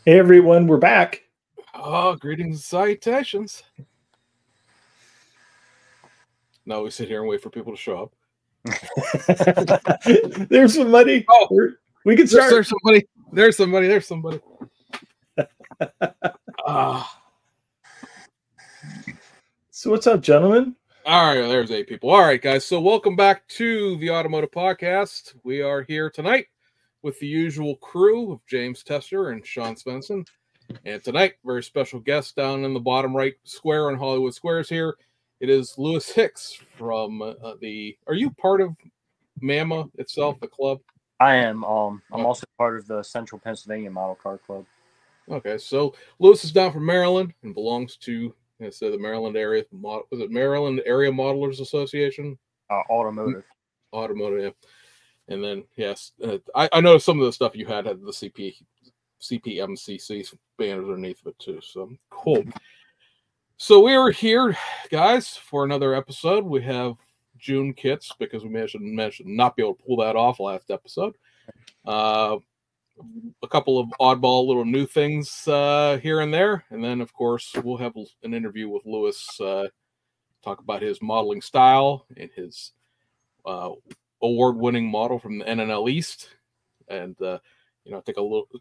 Hey everyone, we're back. Oh, greetings and salutations. Now we sit here and wait for people to show up. There's somebody. Oh, we can start. There's somebody. There's somebody. So what's up, gentlemen? All right, there's 8 people. All right, guys. So welcome back to the Automotive Podcast. We are here tonight with the usual crew of James Tester and Sean Svensson. And tonight, very special guest down in the bottom right square on Hollywood Squares here. It is Lewis Hicks from Are you part of MAMA itself, the club? I am. I'm also part of the Central Pennsylvania Model Car Club. Okay, so Lewis is down from Maryland and belongs to, the Maryland area. Was it Maryland Area Modelers Association? Automotive. Automotive, yeah. And then, yes, I noticed some of the stuff you had the CPMCC banners underneath of it too. So cool. So we are here, guys, for another episode. We have June kits because we managed to not be able to pull that off last episode. A couple of oddball little new things here and there, and then of course we'll have an interview with Lewis, talk about his modeling style and his award-winning model from the NNL East, and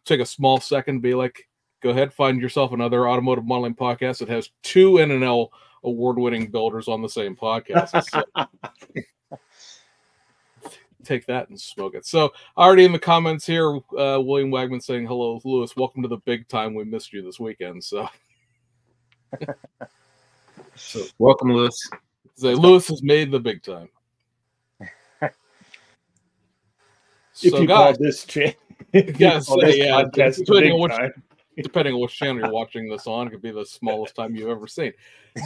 take a small second to be like, go ahead, find yourself another automotive modeling podcast that has 2 NNL award-winning builders on the same podcast. So, take that and smoke it. So already in the comments here, William Wagman saying, hello, Lewis, welcome to the big time. We missed you this weekend. So welcome, Lewis. Lewis has made the big time. If you call this podcast depending on which channel you're watching this on, it could be the smallest time you've ever seen.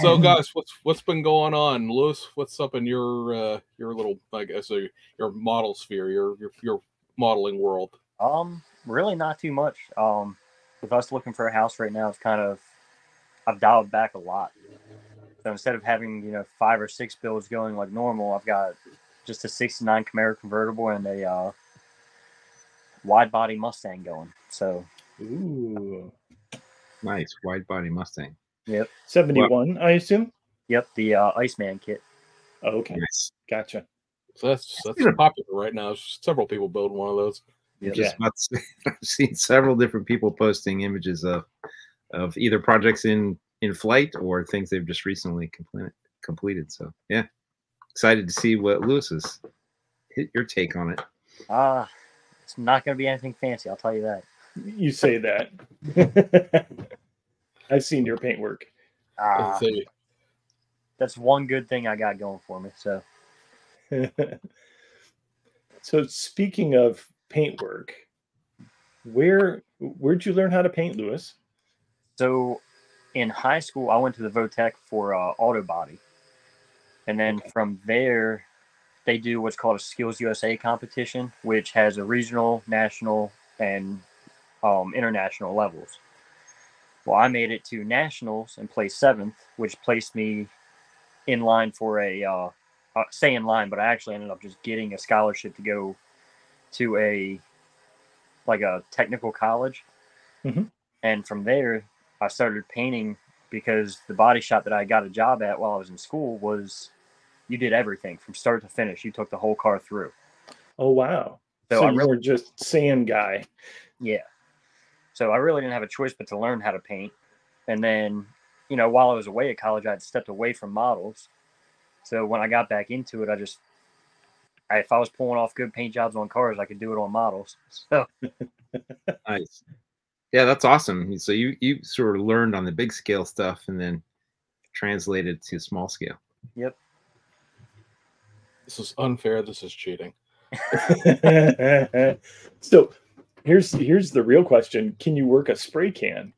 So, guys, what's been going on, Lewis? What's up in your little, I guess, your model sphere, your modeling world? Really not too much. With us looking for a house right now, it's kind of, I've dialed back a lot. So instead of having 5 or 6 builds going like normal, I've got just a '69 Camaro convertible and a wide body Mustang going. So. Ooh, nice wide body Mustang. Yep, 71, I assume. Yep, the Iceman kit. Oh, okay, nice. Gotcha. So that's popular right now. Several people build one of those. Yep. I've seen several different people posting images of either projects in flight or things they've just recently completed. So yeah, excited to see what Lewis's hit your take on it. It's not going to be anything fancy, I'll tell you that. You say that. I've seen your paintwork. That's one good thing I got going for me. So, so speaking of paintwork, where'd you learn how to paint, Lewis? So, in high school, I went to the Votech for auto body, and then from there, they do what's called a Skills USA competition, which has a regional, national, and international levels. Well, I made it to nationals and placed 7th, which placed me in line for stay in line, but I actually ended up just getting a scholarship to go to a technical college. Mm-hmm. And from there, I started painting because the body shop that I got a job at while I was in school was, you did everything from start to finish. You took the whole car through. Oh, wow. So you were just sand guy. Yeah. So I really didn't have a choice but to learn how to paint. And then, while I was away at college, I'd stepped away from models. So when I got back into it, if I was pulling off good paint jobs on cars, I could do it on models. So nice. Yeah, that's awesome. So you sort of learned on the big scale stuff and then translated to small scale. Yep. This is unfair. This is cheating. So here's the real question. Can you work a spray can?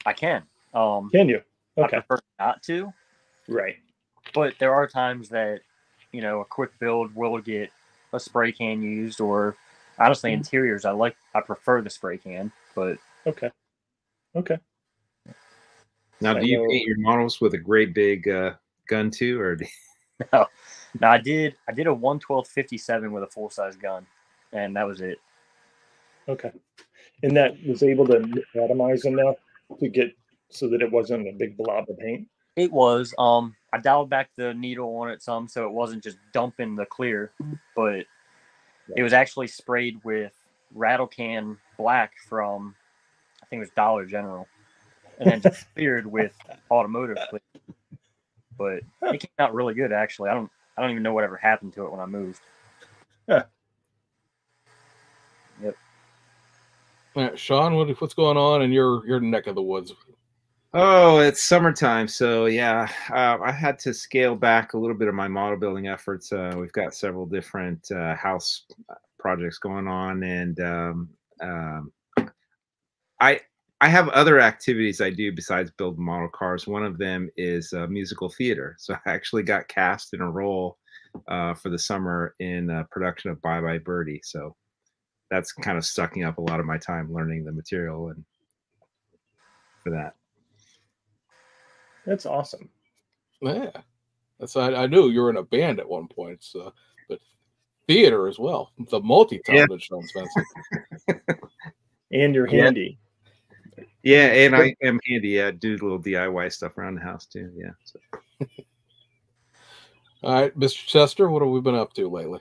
I can. Can you? Okay. I prefer not to. Right. But there are times that, a quick build will get a spray can used, or honestly interiors. I prefer the spray can, but okay. Now, do you paint your models with a great big gun too, or? No, I did a 112-57 with a full size gun, and that was it. Okay. And that was able to atomize enough to get so that it wasn't a big blob of paint. It was. I dialed back the needle on it some, so it wasn't just dumping the clear, but it was actually sprayed with rattle can black from, I think it was Dollar General, and then just cleared with Automotive clear. But it came out really good, actually. I don't even know whatever happened to it when I moved. Huh. Yep. All right, Sean, what's going on in your neck of the woods? Oh, it's summertime, so yeah, I had to scale back a little bit of my model building efforts. We've got several different house projects going on, and I have other activities I do besides build model cars. One of them is musical theater. So I actually got cast in a role for the summer in a production of Bye Bye Birdie. So that's kind of sucking up a lot of my time learning the material and for that. That's awesome. Yeah, I knew you were in a band at one point, so, but theater as well. The multi-talented Sean Spencer. And you're handy. Yeah, and I am handy. Yeah, do a little DIY stuff around the house too. Yeah. So. All right, Mr. Chester, what have we been up to lately?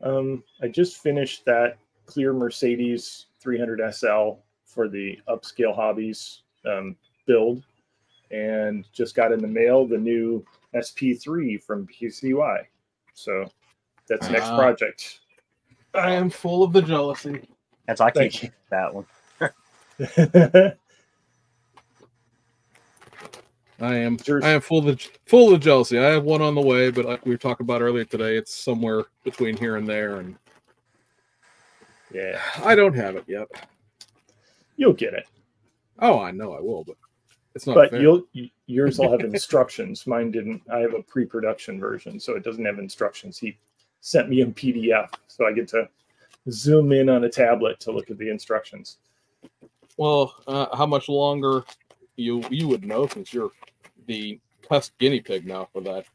I just finished that clear Mercedes 300 SL for the upscale hobbies build, and just got in the mail the new SP3 from PCY. So that's next project. I am full of the jealousy. That's I keep that one. I am full of jealousy. I have one on the way, but like we were talking about earlier today, it's somewhere between here and there, and yeah, I don't have it yet. You'll get it. Oh, I know I will, but it's not. But fair. yours will have instructions. Mine didn't. I have a pre-production version, so it doesn't have instructions. He sent me a PDF, so I get to zoom in on a tablet to look at the instructions. Well, how much longer you would know, since you're the test guinea pig now for that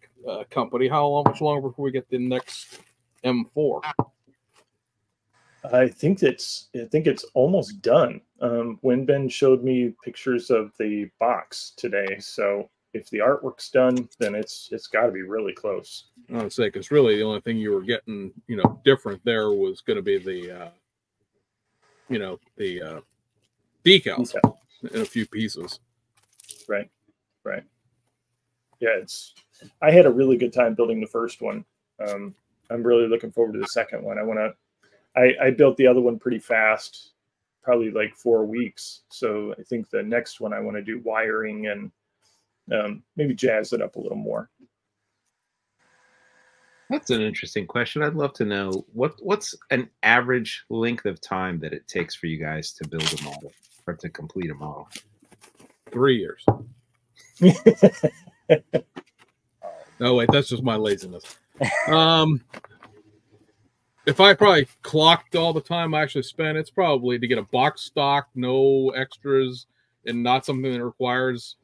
company? How much longer before we get the next M4? I think it's almost done. Wenben showed me pictures of the box today, so if the artwork's done, then it's got to be really close. I would say, because really the only thing you were getting, different there was going to be the, the decals in a few pieces. Right. Yeah, I had a really good time building the first one. I'm really looking forward to the second one. I built the other one pretty fast, probably like 4 weeks. So I think the next one I want to do wiring and maybe jazz it up a little more. That's an interesting question. I'd love to know what's an average length of time that it takes for you guys to build a model or to complete a model. 3 years. Oh wait, that's just my laziness. If I probably clocked all the time I actually spent, it's probably to get a box stock, no extras, and not something that requires,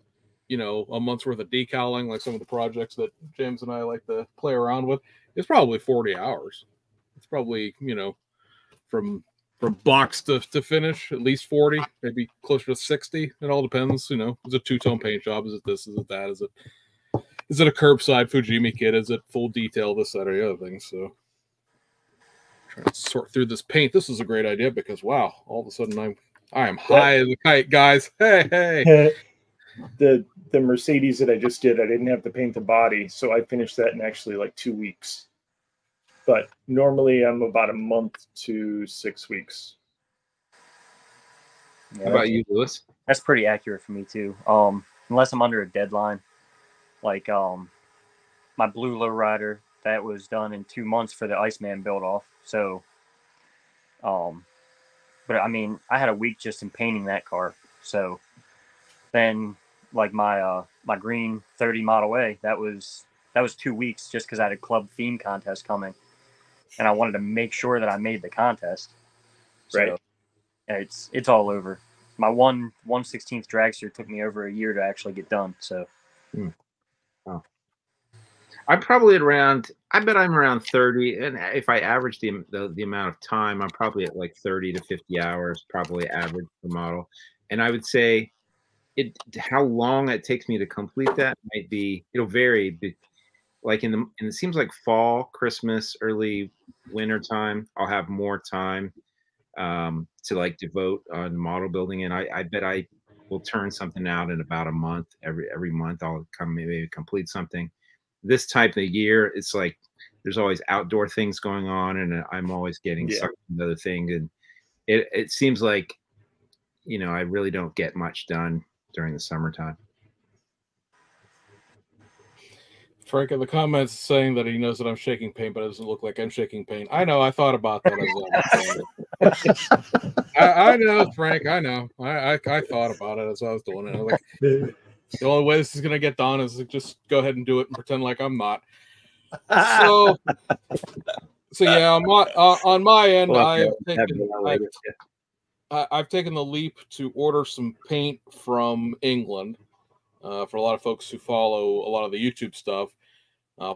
a month's worth of decaling, like some of the projects that James and I like to play around with. It's probably 40 hours. It's probably, from box to finish, at least 40, maybe closer to 60. It all depends, is it a two-tone paint job? Is it this? Is it that? Is it a curbside Fujimi kit? Is it full detail? This, that, or the other thing? So trying to sort through this paint. This is a great idea because wow, all of a sudden I am high as a kite, guys. Hey. The Mercedes that I just did, I didn't have to paint the body, so I finished that in actually like 2 weeks. But normally I'm about a month to 6 weeks. Yeah, how about you, Lewis? That's pretty accurate for me too. Unless I'm under a deadline, like my blue lowrider, that was done in 2 months for the Iceman build off. So, but I mean, I had a week just in painting that car. So then, like my green 30 Model A, that was 2 weeks just because I had a club theme contest coming, and I wanted to make sure that I made the contest. So, right. It's all over. My 1/16 dragster took me over a year to actually get done. So. Wow. I'm probably at around. I bet I'm around 30, and if I average the amount of time, I'm probably at like 30 to 50 hours, probably average per model. And I would say how long it takes me to complete that might be. It'll vary. Like and it seems like fall, Christmas, early winter time, I'll have more time to like devote on model building, and I bet I will turn something out in about a month. Every month I'll maybe complete something. This type of year, it's like there's always outdoor things going on, and I'm always getting sucked into other things, and it seems like I really don't get much done during the summertime. Frank in the comments saying that he knows that I'm shaking paint, but it doesn't look like I'm shaking paint. I know. I thought about that as well. I know, Frank. I know. I thought about it as I was doing it. I was like, the only way this is going to get done is to just go ahead and do it and pretend like I'm not. So yeah, on my end, I've taken the leap to order some paint from England. For a lot of folks who follow a lot of the YouTube stuff,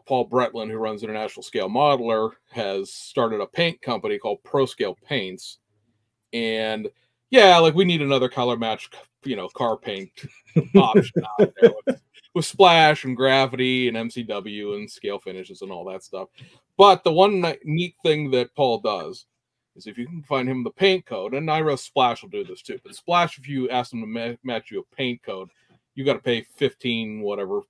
Paul Bretland, who runs International Scale Modeler, has started a paint company called Pro Scale Paints. And yeah, like we need another color match, car paint option out there with splash and gravity and MCW and scale finishes and all that stuff. But the one neat thing that Paul does is if you can find him the paint code, and Nairo Splash will do this too, but Splash, if you ask them to match you a paint code, you got to pay 15 whatever,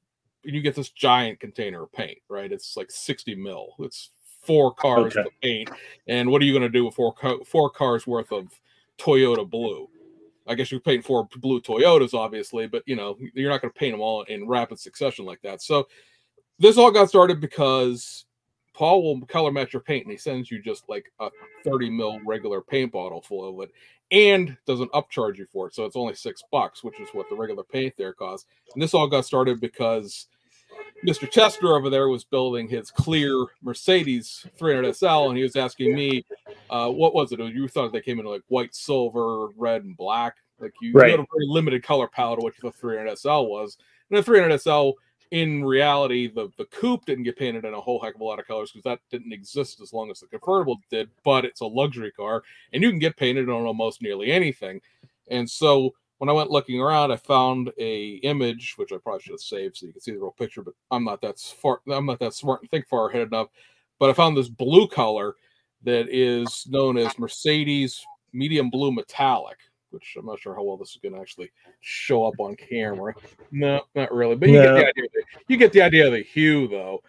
and you get this giant container of paint, right? It's like 60 mil. It's 4 cars of paint, and what are you going to do with four cars worth of Toyota blue? I guess you're painting 4 blue Toyotas, obviously, but you're not going to paint them all in rapid succession like that. So this all got started because Paul will color match your paint, and he sends you just like a 30 mil regular paint bottle full of it, and doesn't upcharge you for it. So it's only $6, which is what the regular paint there costs. And this all got started because Mr. Chester over there was building his clear Mercedes 300 SL, and he was asking me, what was it? You thought they came in like white, silver, red, and black. Like you had a very limited color palette of what the 300 SL was. And the 300 SL, in reality, the coupe didn't get painted in a whole heck of a lot of colors because that didn't exist as long as the convertible did, but it's a luxury car, and you can get painted on almost nearly anything. And so when I went looking around, I found a image, which I probably should have saved so you can see the real picture, but I'm not that smart and think far ahead enough. But I found this blue color that is known as Mercedes Medium Blue Metallic, which I'm not sure how well this is going to actually show up on camera. No, not really. But you get the idea. You get the idea of the hue, though,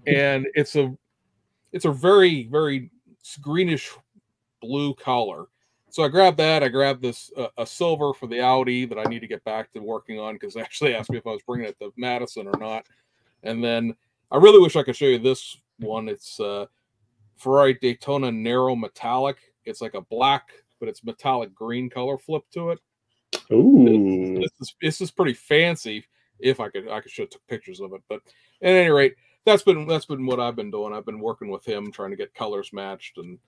and it's a very, very greenish blue color. So I grabbed that. I grabbed this a silver for the Audi that I need to get back to working on because they actually asked me if I was bringing it to Madison or not. And then I really wish I could show you this one. It's Ferrari Daytona Narrow Metallic. It's like a black, but it's metallic green color flip to it. Ooh, this is pretty fancy. If I could show pictures of it. But at any rate, that's been what I've been doing. I've been working with him trying to get colors matched, and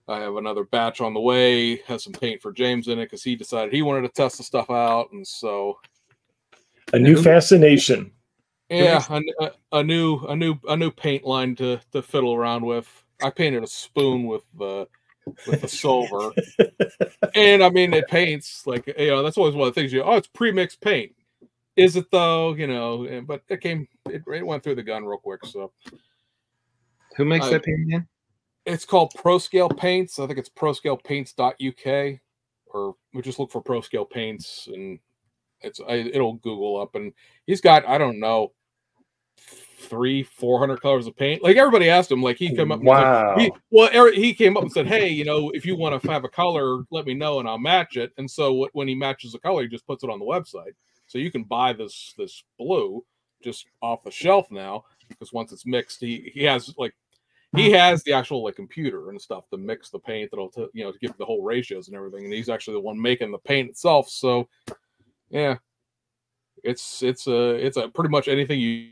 I have another batch on the way. Has some paint for James in it because he decided he wanted to test the stuff out, and so a new fascination. Yeah, a new paint line to fiddle around with. I painted a spoon with the silver, and I mean it paints like that's always one of the things it's pre-mixed paint. Is it though? But it went through the gun real quick. So who makes that paint again? It's called ProScale Paints. I think it's proscalepaints.uk, or we just look for ProScale Paints, and it'll Google up. And he's got, I don't know, 300-400 colors of paint. Like everybody asked him, like he came up. Wow. He came up and said, "Hey, if you want to have a color, let me know and I'll match it." And so when he matches the color, he just puts it on the website, so you can buy this blue just off the shelf now because once it's mixed, he has the actual computer and stuff to mix the paint that'll to give the whole ratios and everything, and he's actually the one making the paint itself. So yeah, it's a pretty much anything you,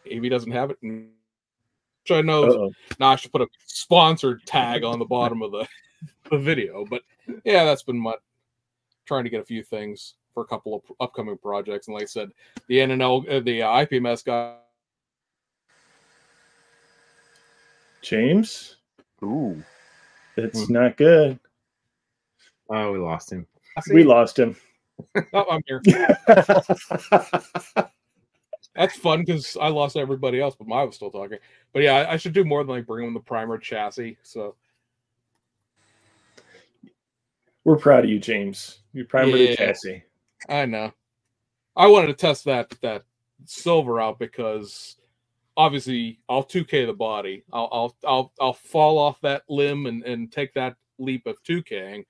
if he doesn't have it, which I know now I should put a sponsored tag on the bottom of the video. But yeah, that's been trying to get a few things for a couple of upcoming projects, and like I said, the NNL, the IPMS guy James, Ooh. that's not good. Oh, we lost him. We lost him. Oh, I'm here. That's fun because I lost everybody else, but I was still talking. But yeah, I should do more than like bring him the primer chassis. So We're proud of you, James. You primer the Yeah. chassis. I know. I wanted to test that silver out because obviously I'll 2K the body. I'll fall off that limb and take that leap of 2King,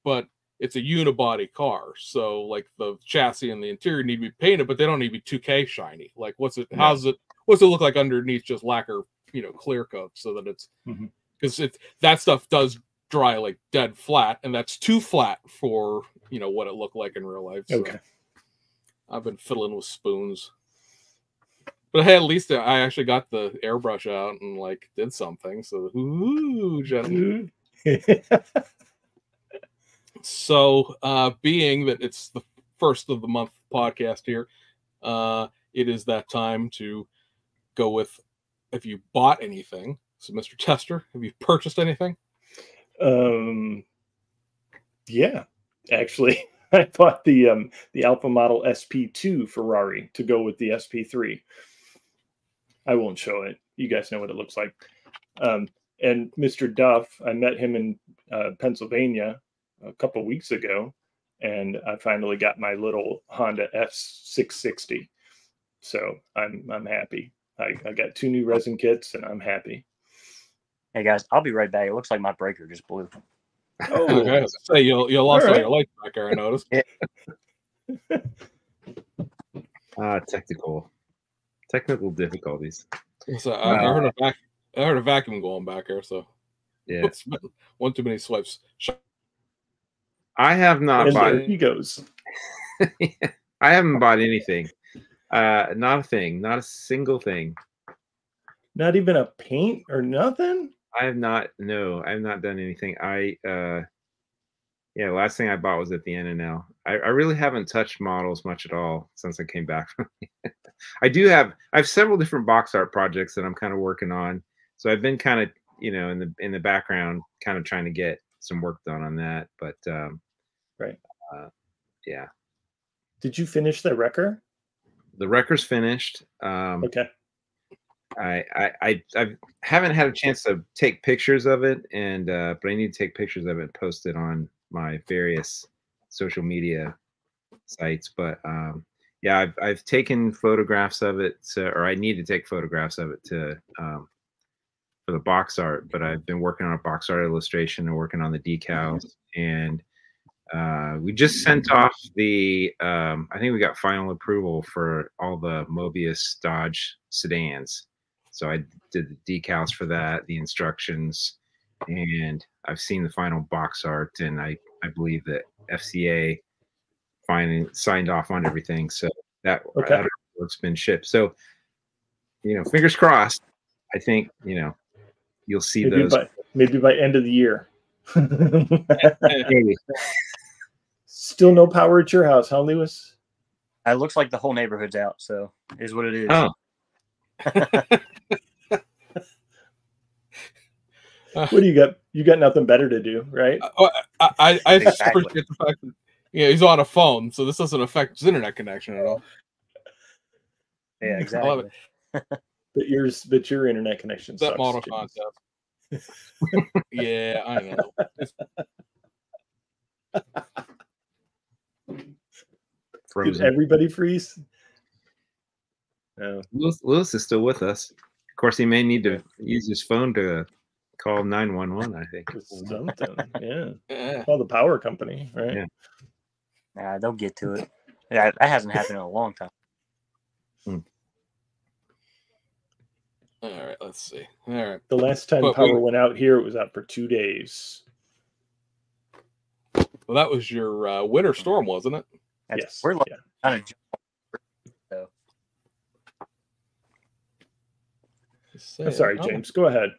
but it's a unibody car, so like the chassis and the interior need to be painted, but they don't need to be 2K shiny. Like, what's it look like underneath just lacquer, clear coat, so that it's because that stuff does dry like dead flat, and that's too flat for what it looked like in real life. So Okay. I've been fiddling with spoons, but hey, at least I actually got the airbrush out and like did something. So ooh, gentlemen. So, being that it's the first of the month podcast here, it is that time to go with if you bought anything. So, Mr. Tester, have you purchased anything? Yeah, actually, I bought the Alpha Model SP2 Ferrari to go with the SP3. I won't show it. You guys know what it looks like. And Mr. Duff, I met him in Pennsylvania a couple of weeks ago, and I finally got my little Honda F660. So I'm happy. I got 2 new resin kits, and I'm happy. Hey guys, I'll be right back. It looks like my breaker just blew. Oh, Okay. So you lost all your lights back there, I noticed. Technical difficulties. So I heard a vacuum going back there. So Yeah, one too many swipes. I have not and bought. there he goes. I haven't bought anything. Not a thing. Not a single thing. Not even a paint or nothing? I have not. No, I have not done anything. Last thing I bought was at the NNL. I really haven't touched models much at all since I came back from I have several different box art projects that I'm kind of working on. So I've been kind of, in the background, kind of trying to get some work done on that. But right. Yeah. Did you finish the wrecker? The wrecker's finished. Okay. I haven't had a chance to take pictures of it, and but I need to take pictures of it and post it on my various social media sites. But yeah, I've taken photographs of it, or I need to take photographs of it to for the box art. But I've been working on a box art illustration and working on the decals, and we just sent off the I think we got final approval for all the Mobius Dodge sedans. So I did the decals for that, the instructions, and I've seen the final box art, and I believe that FCA finally signed off on everything. So that work's been shipped. So, fingers crossed. I think, you'll see maybe by end of the year. Maybe. Still no power at your house, huh, Lewis? It looks like the whole neighborhood's out, so it is what it is. Oh. What do you got? You got nothing better to do, right? I appreciate the fact that he's on a phone, so this doesn't affect his internet connection at all. Yeah, exactly. But your internet connection sucks. That model contest. Yeah, I know. Did everybody freeze? No. Lewis is still with us. Of course, he may need to use his phone to call 911, I think. Something, yeah. Call the power company, right? Yeah. Nah, they'll get to it. Yeah, that hasn't happened in a long time. All right, let's see. All right. The last time power went out here, it was out for 2 days. Well, that was your winter storm, wasn't it? Yes. We're like kind of. I'm sorry, James. Go ahead.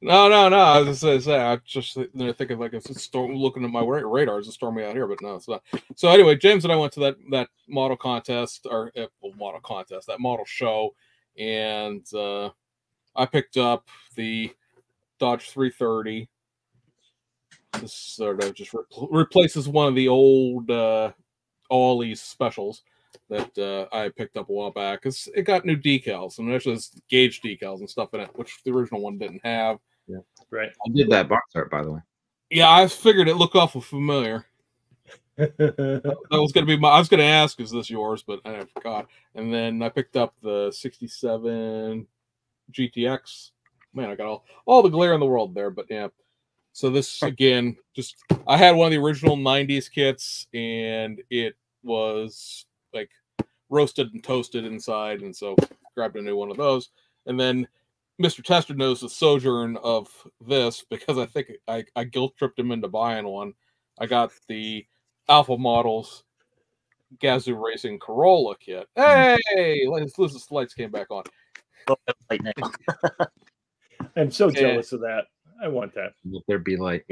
No. I was just gonna say, I'm just thinking like it's a storm. Looking at my radar, it's a stormy out here, but no, it's not. So anyway, James and I went to that model contest that model show, and I picked up the Dodge 330. This sort of just replaces one of the old Ollie's specials that I picked up a while back. It got new decals, and there's just gauge decals and stuff in it, which the original one didn't have. Yeah, right. I did that box art, by the way. Yeah, I figured it looked awful familiar. That was going to be I was going to ask, is this yours? But I forgot. And then I picked up the 67 GTX. Man, I got all the glare in the world there, but yeah. So this, again, I had one of the original 90s kits, and it was like roasted and toasted inside, and so grabbed a new one of those. And then Mr. Tester knows the sojourn of this, because I think I guilt-tripped him into buying one. I got the Alpha Models Gazoo Racing Corolla kit. Hey! Liz's lights came back on. I'm so jealous of that. I want that. Let there be light.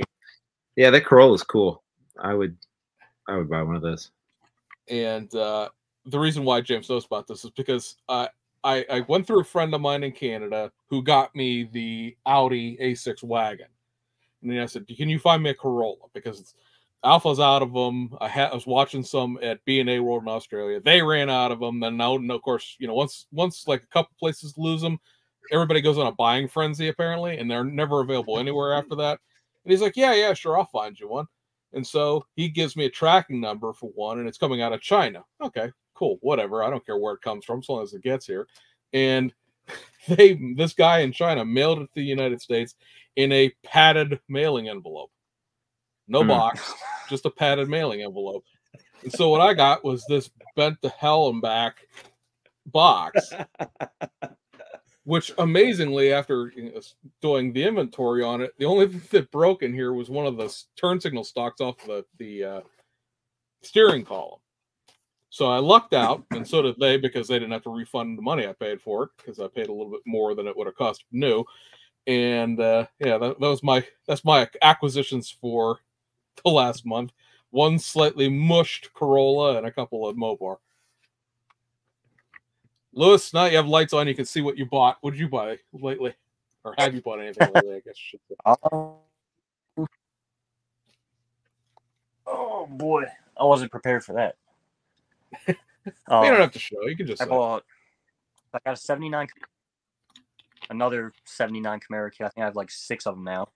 Yeah, that Corolla is cool. I would buy one of those. And the reason why James knows about this is because I went through a friend of mine in Canada who got me the Audi A6 wagon. And then I said, can you find me a Corolla? Because Alpha's out of them. I was watching some at B&A World in Australia. They ran out of them. Then now, of course, once like a couple places lose them, everybody goes on a buying frenzy, apparently, and they're never available anywhere after that. And he's like, yeah, sure, I'll find you one. And so he gives me a tracking number for one, and it's coming out of China. Okay, cool, whatever. I don't care where it comes from, as long as it gets here. And this guy in China mailed it to the United States in a padded mailing envelope. No box, just a padded mailing envelope. And so what I got was this bent to hell and back box, which amazingly, after doing the inventory on it, the only thing that broke in here was one of the turn signal stalks off the steering column. So I lucked out, and so did they, because they didn't have to refund the money I paid for it, because I paid a little bit more than it would have cost new. And that's my acquisitions for the last month. One slightly mushed Corolla and a couple of Mopar. Lewis, now you have lights on, you can see what you bought. What did you buy lately? Or have you bought anything lately, I guess I should say. Oh boy, I wasn't prepared for that. You don't have to show, you can just I got a 79, another 79 Camaro kit. I think I have like 6 of them now.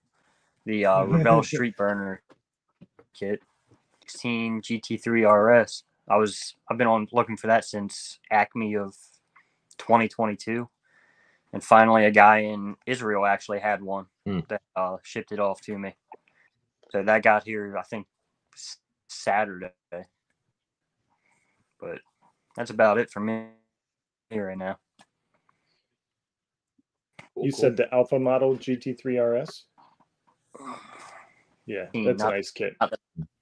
The Rebel Street Burner kit, 16 GT3 RS. I've been looking for that since Acme of 2022, and finally a guy in Israel actually had one that shipped it off to me. So that got here, I think, Saturday. But that's about it for me here right now. You said the Alpha Model GT3 RS? Yeah, that's a nice kit.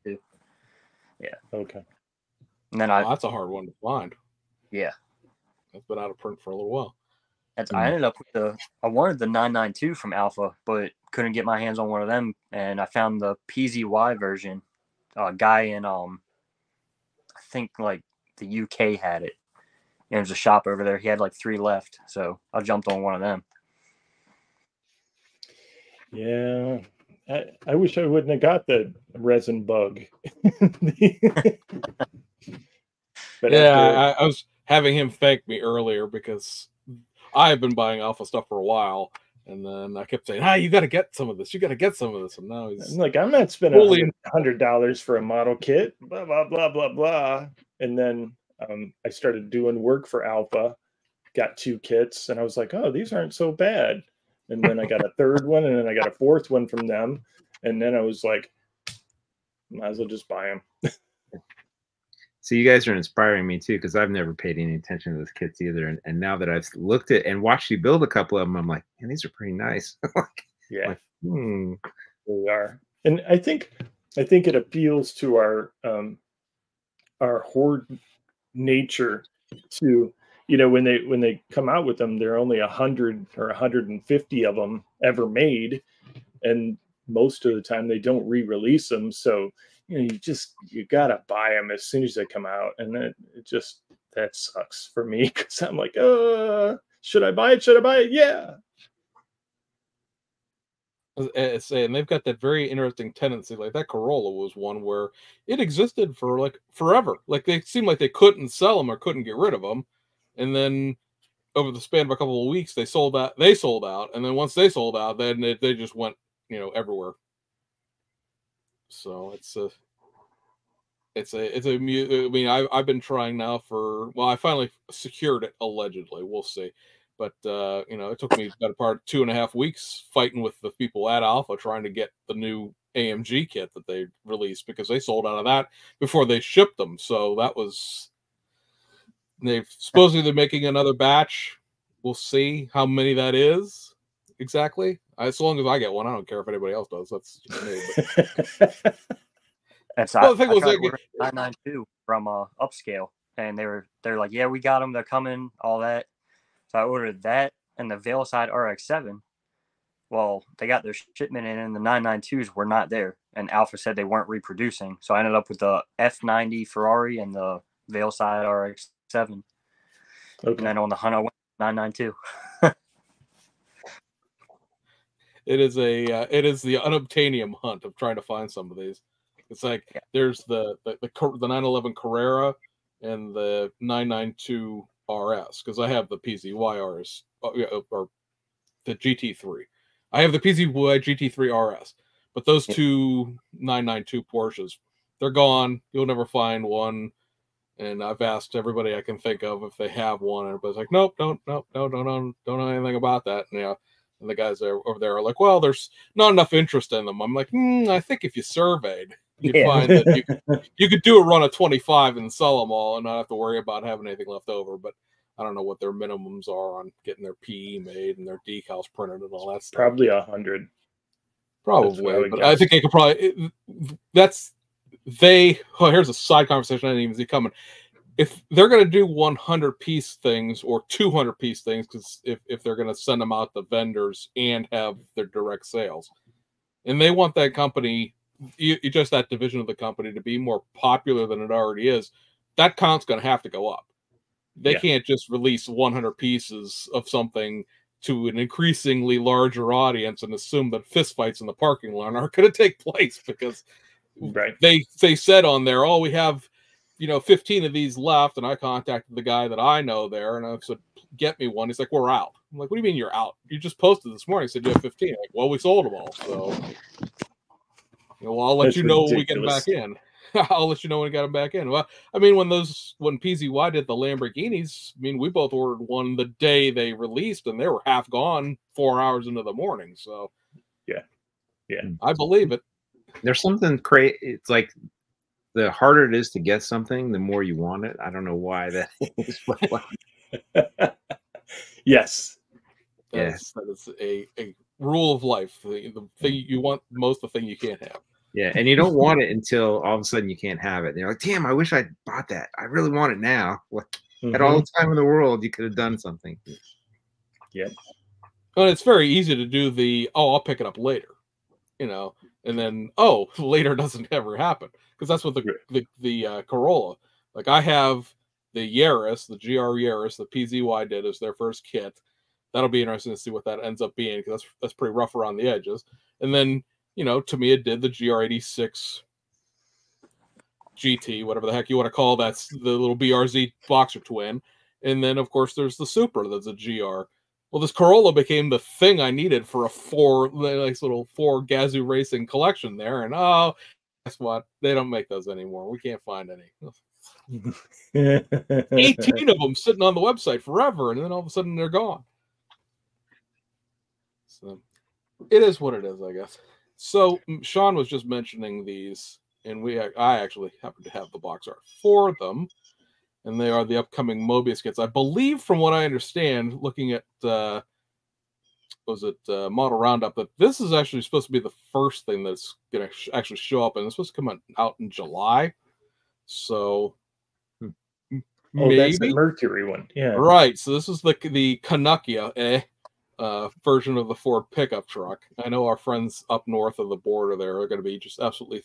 Yeah. Okay. And then that's a hard one to find. Yeah. That's been out of print for a little while. I ended up with I wanted the 992 from Alpha, but couldn't get my hands on one of them, and I found the PZY version. A guy in I think like the UK had it. And there's a shop over there. He had like 3 left, so I jumped on one of them. Yeah, I wish I wouldn't have got the resin bug. But yeah, I was having him thank me earlier because I have been buying Alpha stuff for a while, and then I kept saying, you got to get some of this. You got to get some of this. And now he's like, I'm not spending $100 for a model kit, blah, blah, blah, blah, blah. And then I started doing work for Alpha, got 2 kits, and I was like, oh, these aren't so bad. And then I got a 3rd one, and then I got a 4th one from them. And then I was like, might as well just buy them. So you guys are inspiring me too, because I've never paid any attention to those kits either. And now that I've looked at and watched you build a couple of them, I'm like, man, these are pretty nice. Yeah, they are. And I think it appeals to our hoard nature to, when they come out with them, there are only 100 or 150 of them ever made, and most of the time they don't re-release them. So you gotta buy them as soon as they come out, and that sucks for me, because I'm like, should I buy it? Yeah. And they've got that very interesting tendency. Like that Corolla was one where it existed for like forever. Like they seemed like they couldn't sell them or couldn't get rid of them, and then over the span of a couple of weeks, they sold out. They sold out, and then once they sold out, then they just went, everywhere. So I mean, I've been trying now I finally secured it allegedly. We'll see. But, it took me about a part 2.5 weeks fighting with the people at Alpha trying to get the new AMG kit that they released because they sold out of that before they shipped them. So supposedly they're making another batch. We'll see how many that is exactly. As long as I get one, I don't care if anybody else does. That's just me. That's well, the thing was, 992 from Upscale, and they're like, yeah, we got them. They're coming, all that. So I ordered that and the Veilside RX-7. Well, they got their shipment in, and the 992s were not there. And Alpha said they weren't reproducing. So I ended up with the F90 Ferrari and the Veilside RX-7. Okay. And then on the hunt, I went 992. It is the unobtainium hunt of trying to find some of these. It's like there's the 911 Carrera and the 992 RS, because I have the PZY RS or the GT3. I have the PZY GT3 RS, but those two 992 Porsches, they're gone. You'll never find one. And I've asked everybody I can think of if they have one, and everybody's like, nope, don't know anything about that. And the guys over there are like, well, there's not enough interest in them. I'm like, I think if you surveyed, you'd find that you could do a run of 25 and sell them all and not have to worry about having anything left over. But I don't know what their minimums are on getting their PE made and their decals printed and all that stuff. Probably 100. Probably, but I think they could probably. Here's a side conversation I didn't even see coming. If they're going to do 100-piece things or 200-piece things, because if they're going to send them out to vendors and have their direct sales, and they want that company, just that division of the company, to be more popular than it already is, that count's going to have to go up. They can't just release 100 pieces of something to an increasingly larger audience and assume that fistfights in the parking lot aren't going to take place, because they said on there, we have 15 of these left, and I contacted the guy that I know there, and I said, get me one. He's like, we're out. I'm like, what do you mean you're out? You just posted this morning. I said, you have 15. I'm like, well, we sold them all. So, I'll let you know when we get them back in. I'll let you know when we got them back in. Well, I mean, when PZY did the Lamborghinis, I mean, we both ordered one the day they released, and they were half gone 4 hours into the morning. So, yeah, I believe it. There's something crazy. It's like, the harder it is to get something, the more you want it. I don't know why that is. Yes. That is a rule of life. The thing you want most, the thing you can't have. Yeah, and you don't want it until all of a sudden you can't have it. And you're like, damn, I wish I bought that. I really want it now. At all the time in the world, you could have done something. Yeah. Well, it's very easy to do I'll pick it up later, and then later doesn't ever happen, because that's what the Corolla. Like, I have the Yaris, the GR Yaris, the PZY did as their first kit. That'll be interesting to see what that ends up being, because that's pretty rough around the edges. And then Tamiya did the GR86 GT, whatever the heck you want to call that's the little BRZ boxer twin. And then of course there's the Supra that's a GR. Well, this Corolla became the thing I needed for a nice little four Gazoo Racing collection there. And guess what? They don't make those anymore. We can't find any. 18 of them sitting on the website forever, and then all of a sudden they're gone. So it is what it is, I guess. So Sean was just mentioning these, and I actually happen to have the box art for them. And they are the upcoming Mobius kits. I believe, from what I understand, looking at Model Roundup, that this is actually supposed to be the first thing that's going to actually show up, and it's supposed to come out in July. So maybe that's the Mercury one, yeah. Right. So this is the Canuckia version of the Ford pickup truck. I know our friends up north of the border there are going to be just absolutely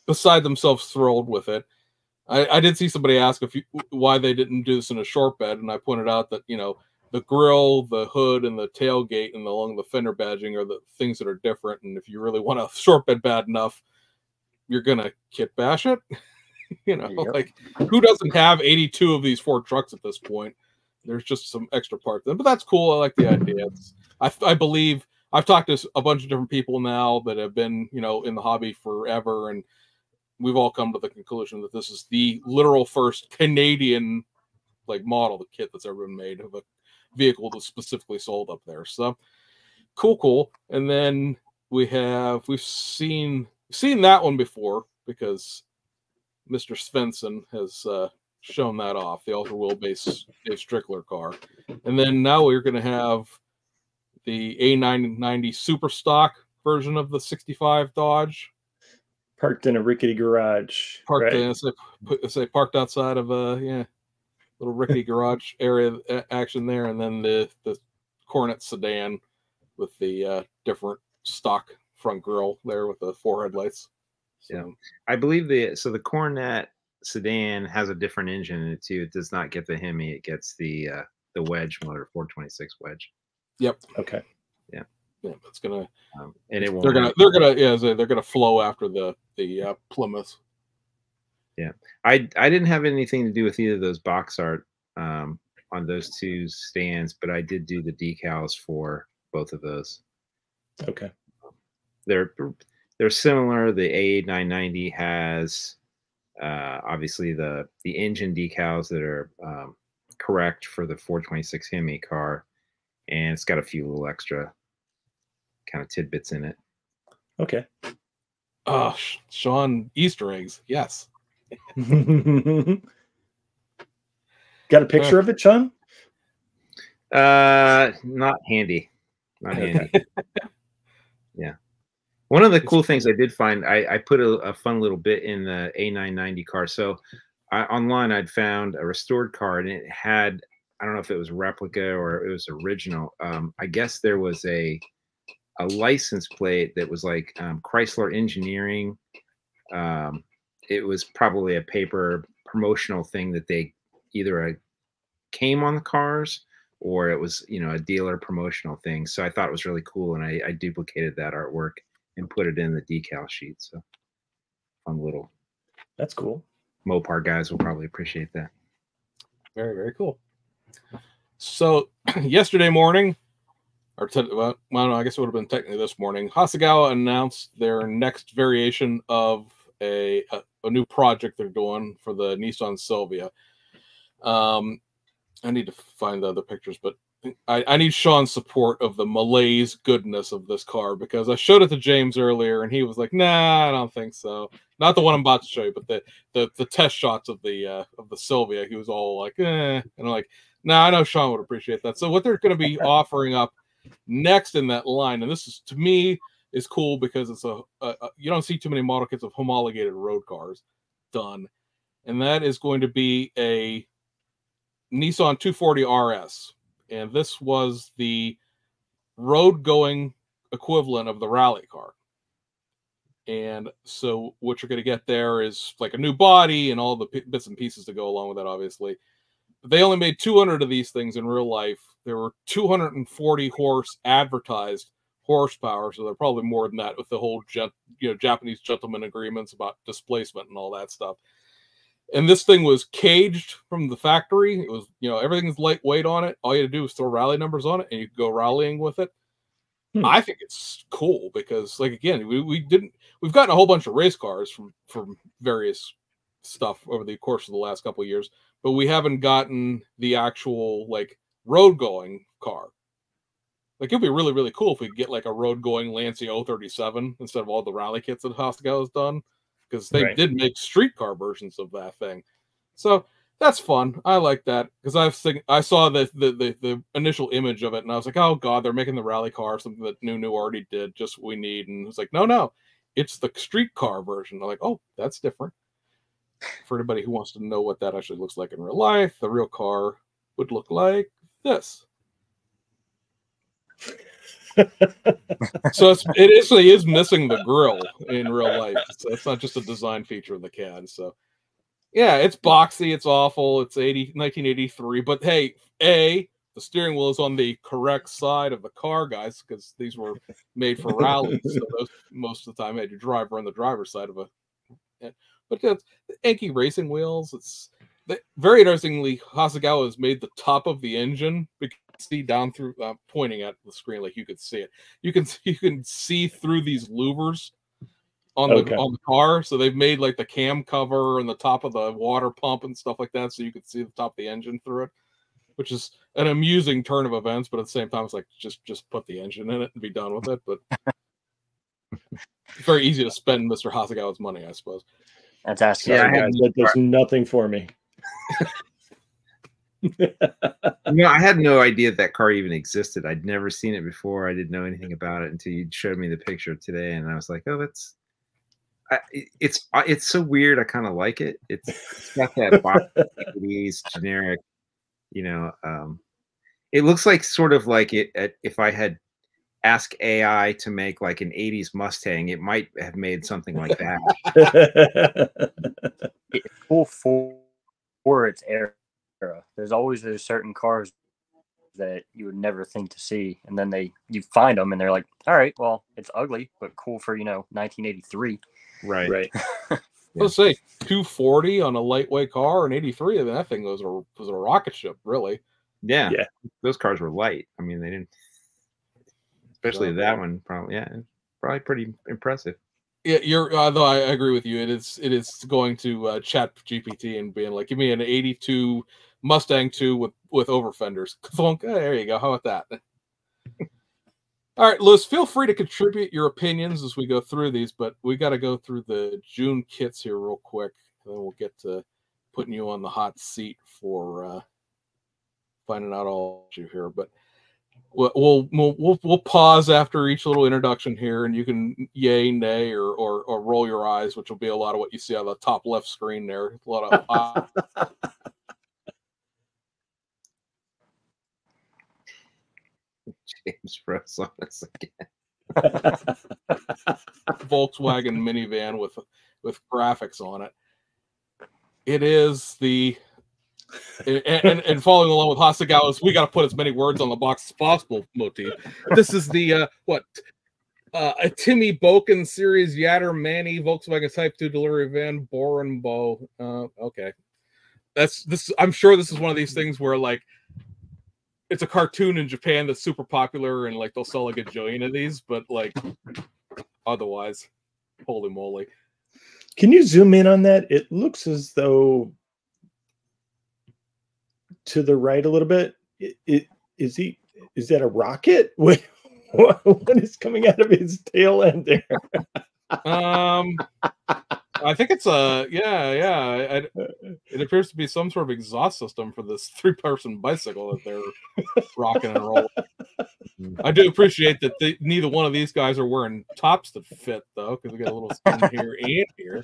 beside themselves thrilled with it. I did see somebody ask why they didn't do this in a short bed, and I pointed out that the grill, the hood, and the tailgate, and along the fender badging are the things that are different. And if you really want to short bed bad enough, you're gonna kit bash it. You know, Yep. like who doesn't have 82 of these Ford trucks at this point? There's just some extra parts, but that's cool. I like the idea. I believe I've talked to a bunch of different people now that have been, you know, in the hobby forever, and we've all come to the conclusion that this is the literal first Canadian like model, the kit that's ever been made of a vehicle that's specifically sold up there. So cool. And then we've seen that one before because Mr. Svensson has shown that off, the ultra wheelbase Dave Strickler car. And then now we're going to have the A990 super stock version of the 65 Dodge. Parked in a rickety garage. Parked, right? say parked outside of a little rickety garage area action there. And then the Coronet sedan with the different stock front grille there with the 4 headlights. So. Yeah, I believe the Coronet sedan has a different engine in it too. It does not get the Hemi; it gets the wedge motor, 426 wedge. Yep. Okay. Yeah, it's gonna and it won't. They're gonna flow after the Plymouth. Yeah, I didn't have anything to do with either of those box art on those two stands, but I did do the decals for both of those. Okay. They're similar. The A990 has obviously the engine decals that are correct for the 426 Hemi car, and it's got a few little extra kind of tidbits in it. Okay. Oh, Sean, Easter eggs. Yes. Got a picture of it, Sean? Not handy. Not handy. Yeah. One of the cool things I did find, I put a fun little bit in the A990 car. So online, I'd found a restored car, and it had, I don't know if it was replica or it was original. I guess there was a license plate that was like Chrysler Engineering. It was probably a paper promotional thing that they either came on the cars or it was, you know, a dealer promotional thing. So I thought it was really cool, and I duplicated that artwork and put it in the decal sheet. So fun little. That's cool. Mopar guys will probably appreciate that. Very, very cool. So yesterday morning, I guess it would have been technically this morning, Hasegawa announced their next variation of a new project they're doing for the Nissan Silvia. I need to find the other pictures, but I need Sean's support of the malaise goodness of this car, because I showed it to James earlier and he was like, "Nah, I don't think so." Not the one I'm about to show you, but the test shots of the Silvia. He was all like, "Eh," and I'm like, "Nah, I know Sean would appreciate that." So what they're going to be offering up next in that line, and this is, to me, is cool because it's you don't see too many model kits of homologated road cars done, and that is going to be a Nissan 240 RS. And this was the road-going equivalent of the rally car. And so what you're going to get there is like a new body and all the bits and pieces to go along with that, obviously. But they only made 200 of these things in real life. There were 240 horse advertised horsepower, so they're probably more than that with the whole Japanese gentleman agreements about displacement and all that stuff. And this thing was caged from the factory. It was, everything's lightweight on it. All you had to do was throw rally numbers on it, and you could go rallying with it. I think it's cool because, like, again, we've gotten a whole bunch of race cars from various stuff over the course of the last couple of years, but we haven't gotten the actual like road going car. Like, it'd be really, really cool if we could get like a road going Lancia 037 instead of all the rally kits that Hasegawa has done, because they did make streetcar versions of that thing. So that's fun. I like that because I saw the initial image of it and I was like, oh god, they're making the rally car, something that New already did, just what we need. And it's like, no, it's the streetcar version. I'm like, oh, that's different. For anybody who wants to know what that actually looks like in real life, the real car would look like this. So it actually is missing the grille in real life. So it's not just a design feature of the CAD. So yeah, it's boxy, it's awful, it's 1983. But hey, the steering wheel is on the correct side of the car, guys, because these were made for rallies. So those, most of the time, you had your driver on the driver's side of a. But the Enki racing wheels, it's very interestingly, Hasegawa has made the top of the engine. You can see down through, pointing at the screen like you could see it. You can see through these louvers on the car. So they've made like the cam cover and the top of the water pump and stuff like that, so you could see the top of the engine through it, which is an amusing turn of events. But at the same time, it's like just put the engine in it and be done with it. But it's very easy to spend Mr. Hasegawa's money, I suppose. That's asking. Yeah, guys, that does nothing for me. I had no idea that car even existed. I'd never seen it before. I didn't know anything about it until you showed me the picture today, and I was like, "Oh, it's so weird." I kind of like it. It's got that box generic, It looks like sort of like if I had asked AI to make like an '80s Mustang, it might have made something like that. It's cool for its era. There's certain cars that you would never think to see, and then you find them and they're like, all right, well, it's ugly but cool for 1983. Right. Let's say 240 on a lightweight car in '83, and that thing was a rocket ship, really. Yeah, those cars were light. I mean, they didn't, especially that one. Probably pretty impressive. Yeah, though I agree with you. It is going to chat GPT and being like, give me an '82 Mustang 2 with over fenders. There you go. How about that? All right, Lewis, feel free to contribute your opinions as we go through these, but we got to go through the June kits here real quick, and then we'll get to putting you on the hot seat for finding out all you here. But we'll pause after each little introduction here, and you can yay, nay, or roll your eyes, which will be a lot of what you see on the top left screen there. A lot of James froze on us again. Volkswagen minivan with graphics on it. It is the and following along with Hasegawa's, we got to put as many words on the box as possible motif. This is the a Timmy Boken series Yatter Manny Volkswagen Type 2 delivery van Borenbo. Okay, this. I'm sure this is one of these things where like it's a cartoon in Japan that's super popular and like they'll sell like a jillion of these, but like otherwise, holy moly! Can you zoom in on that? It looks as though to the right a little bit. Is that a rocket? What is coming out of his tail end there? I think it's it appears to be some sort of exhaust system for this 3-person bicycle that they're rocking and rolling. I do appreciate that neither one of these guys are wearing tops that fit though, because we got a little skin here and here.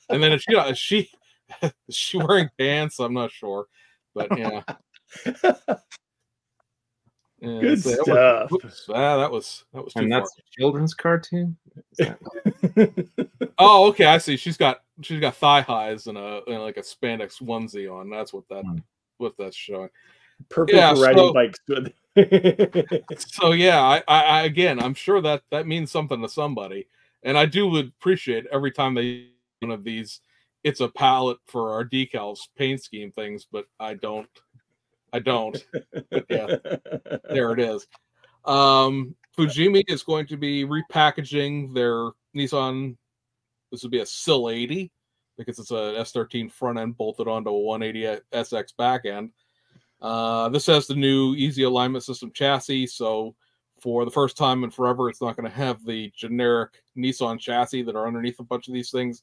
And then is she wearing pants? I'm not sure, but yeah. Good stuff. That was too and that's far. A children's cartoon. Oh, okay. I see. She's got thigh highs and like a spandex onesie on. That's what that's showing. Perfect for riding bikes. Good. So yeah, I again, I'm sure that means something to somebody, and I do appreciate every time they one of these. It's a palette for our decals paint scheme things, but I don't. But yeah, there it is. Fujimi is going to be repackaging their Nissan. This would be a SIL 80 because it's a S13 front end bolted onto a 180 SX back end. This has the new easy alignment system chassis, so for the first time in forever, it's not going to have the generic Nissan chassis that are underneath a bunch of these things.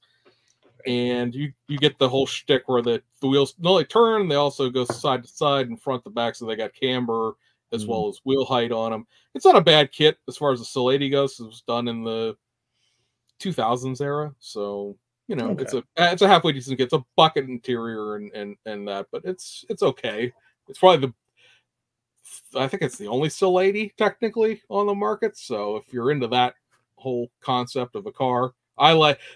And you get the whole shtick where the wheels not only turn, they also go side to side and front to back, so they got camber as well as wheel height on them. It's not a bad kit as far as the SIL 80 goes. It was done in the 2000s era, so it's a halfway decent kit. It's a bucket interior and that, but it's okay. It's probably I think it's the only SIL 80 technically on the market. So if you're into that whole concept of a car,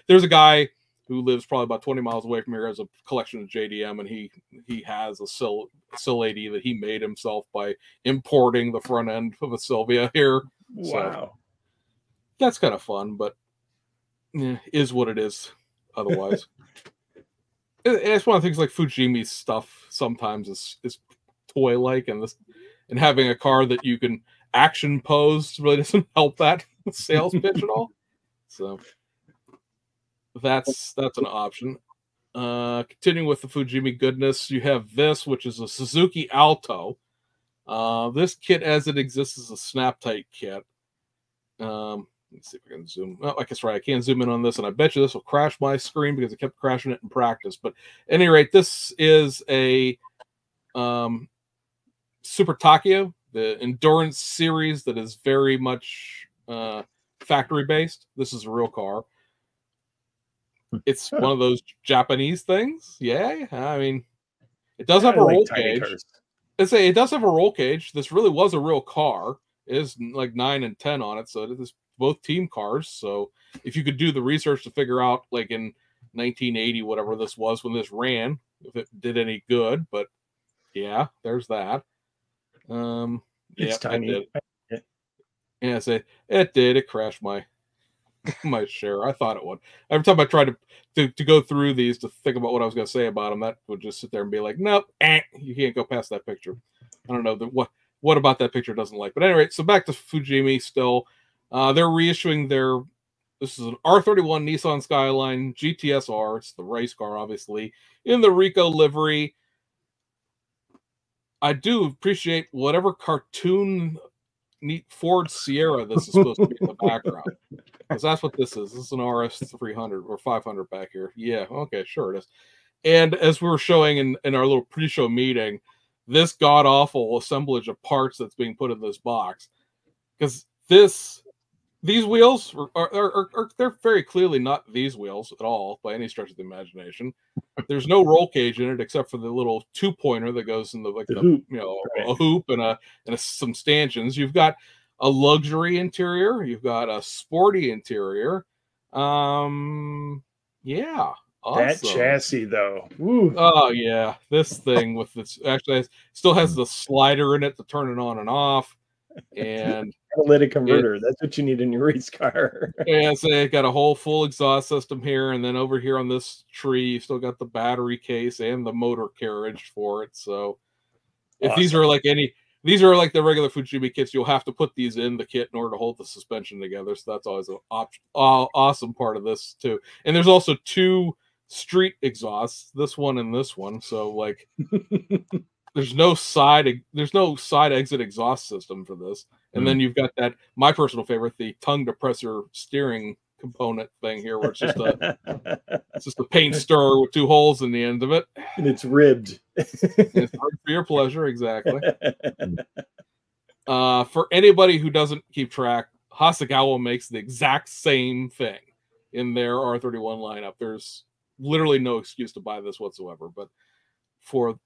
there's a guy who lives probably about 20 miles away from here, has a collection of JDM, and he has a Sil 80 that he made himself by importing the front end of a Sylvia here. Wow. So that's kind of fun, but is what it is otherwise. It's one of the things, like Fujimi's stuff sometimes is toy-like, and having a car that you can action pose really doesn't help that sales pitch at all. So that's an option. Continuing with the Fujimi goodness, you have this, which is a Suzuki Alto. This kit, as it exists, is a snap-tight kit. Let's see if I can zoom. Oh, I guess right. I can't zoom in on this, and I bet you this will crash my screen because I kept crashing it in practice. But at any rate, this is a Super Takio, the endurance series that is very much factory based. This is a real car. It's one of those Japanese things. Yeah, I mean, it does have a roll cage. It does have a roll cage. This really was a real car. It is like 9 and 10 on it, so it is both team cars. So if you could do the research to figure out, like in 1980, whatever this was when this ran, if it did any good, but yeah, there's that. It's tiny. Yeah, it did. It crashed my share. I thought it would. Every time I tried to go through these to think about what I was going to say about them, that would just sit there and be like, nope, you can't go past that picture. I don't know what about that picture doesn't like. But anyway, so back to Fujimi still. They're reissuing this is an R31 Nissan Skyline GTSR. It's the race car, obviously, in the Rico livery. I do appreciate whatever cartoon neat Ford Sierra this is supposed to be in the background, because that's what this is. This is an RS 300 or 500 back here. Yeah, okay, sure it is. And as we were showing in our little pre-show meeting, this god-awful assemblage of parts that's being put in this box, because these wheels are they're very clearly not these wheels at all by any stretch of the imagination. There's no roll cage in it except for the little 2-pointer that goes in the hoop. A hoop and some stanchions. You've got a luxury interior. You've got a sporty interior. Yeah. Awesome. That chassis, though. Woo. Oh yeah, this thing with this actually still has the slider in it to turn it on and off, and catalytic converter. That's what you need in your race car. Yeah, so it got a whole full exhaust system here, and then over here on this tree, you still got the battery case and the motor carriage for it. So, if these are like the regular Fujimi kits, you'll have to put these in the kit in order to hold the suspension together. So that's always an awesome part of this too. And there's also 2 street exhausts, this one and this one. So like, there's no side exit exhaust system for this. And then you've got that, my personal favorite, the tongue depressor steering component thing here, where it's just a paint stirrer with 2 holes in the end of it, and it's ribbed. It's ribbed for your pleasure, exactly. For anybody who doesn't keep track, Hasegawa makes the exact same thing in their R31 lineup. There's literally no excuse to buy this whatsoever, but for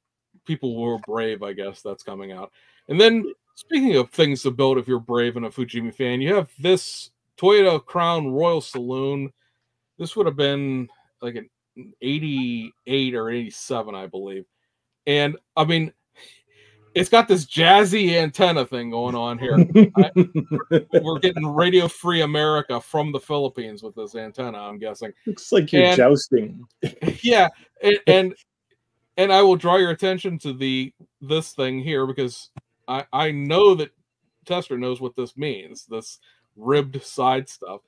people who are brave, I guess that's coming out. And then, speaking of things to build if you're brave and a Fujimi fan, you have this Toyota Crown Royal Saloon. This would have been like an 88 or 87, I believe. And I mean, it's got this jazzy antenna thing going on here. We're getting Radio Free America from the Philippines with this antenna, I'm guessing. Looks like you're jousting. Yeah, and I will draw your attention to this thing here, because I know that Tester knows what this means, this ribbed side stuff.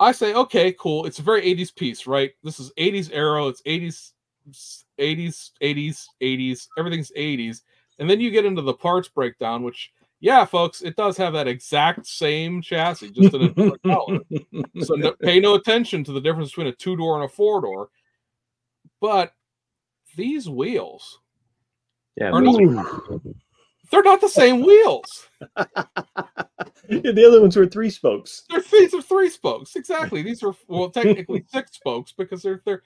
I say, okay, cool. It's a very 80s piece, right? This is 80s aero. It's 80s. Everything's 80s. And then you get into the parts breakdown, which, yeah, folks, it does have that exact same chassis, just in a different color. So pay no attention to the difference between a 2-door and a 4-door. But these wheels, they're not the same wheels. The other ones were 3 spokes. These are 3 spokes, exactly. These are, well, technically 6 spokes, because they're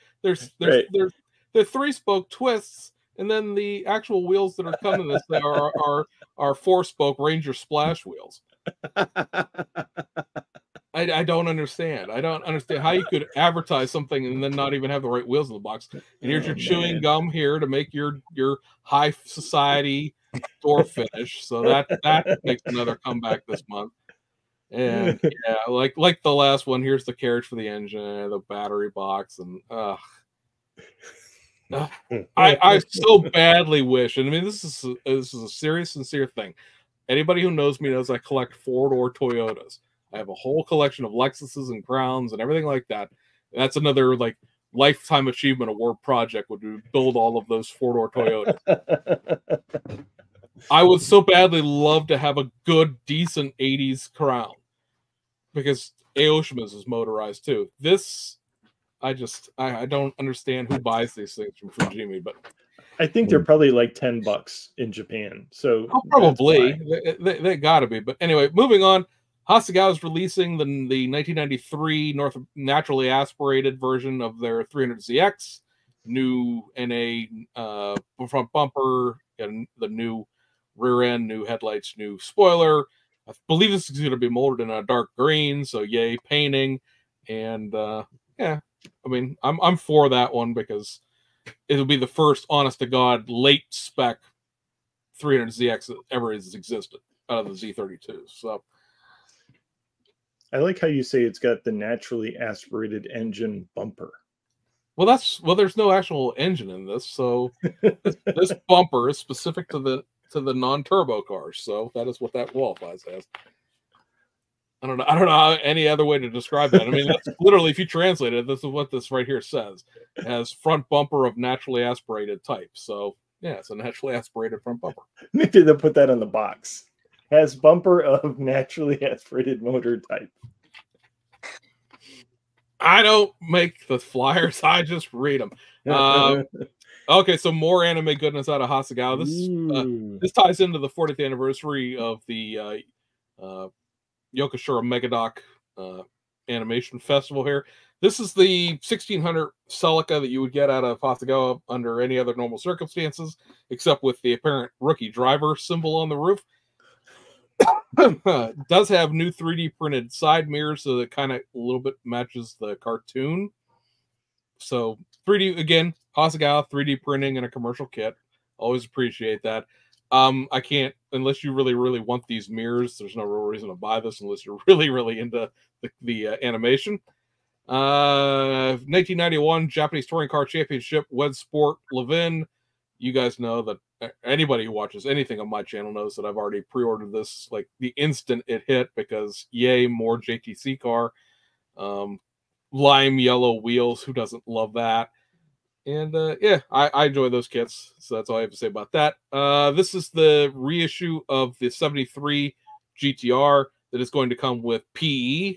3-spoke twists, and then the actual wheels that are coming this thing are 4-spoke Ranger Splash wheels. I don't understand. I don't understand how you could advertise something and then not even have the right wheels in the box. And here's your chewing gum here to make your high society door finish. So that makes another comeback this month. And yeah, like the last one, here's the carriage for the engine, the battery box, and I so badly wish. And I mean, this is a serious, sincere thing. Anybody who knows me knows I collect 4-door Toyotas. I have a whole collection of Lexuses and Crowns and everything like that. And that's another like lifetime achievement award project would build all of those 4-door Toyotas. I would so badly love to have a good, decent 80s Crown because Aoshima's is motorized too. This, I don't understand who buys these things from Fujimi, but I think they're probably like $10 in Japan. So probably they gotta be. But anyway, moving on. Hasegawa is releasing the 1993 naturally aspirated version of their 300ZX, new NA front bumper, and the new rear end, new headlights, new spoiler. I believe this is going to be molded in a dark green, so yay painting. And yeah, I mean, I'm for that one because it'll be the first honest to God late spec 300ZX that ever has existed out of the Z32. So I like how you say it's got the naturally aspirated engine bumper. Well, there's no actual engine in this, so this bumper is specific to the non-turbo cars, so that is what that qualifies as. I don't know any other way to describe that. I mean, that's literally, if you translate it, this is what this right here says. It has front bumper of naturally aspirated type. So yeah, it's a naturally aspirated front bumper. Maybe they'll put that on the box. Has bumper of naturally aspirated motor type. I don't make the flyers. I just read them. Okay, so more anime goodness out of Hasegawa. This ties into the 40th anniversary of the Yokoshiro Megadoc Animation Festival here. This is the 1600 Celica that you would get out of Hasegawa under any other normal circumstances, except with the apparent rookie driver symbol on the roof. Does have new 3D printed side mirrors, so that kind of a little bit matches the cartoon. So 3D again, Hasegawa 3D printing in a commercial kit. Always appreciate that. I can't, unless you really, really want these mirrors. There's no real reason to buy this unless you're really, really into the animation. 1991 Japanese Touring Car Championship Wed Sport Levin. You guys know that anybody who watches anything on my channel knows that I've already pre-ordered this like the instant it hit because yay, more JTC car. Lime yellow wheels. Who doesn't love that? And yeah, I enjoy those kits. So that's all I have to say about that. This is the reissue of the 73 GTR that is going to come with PE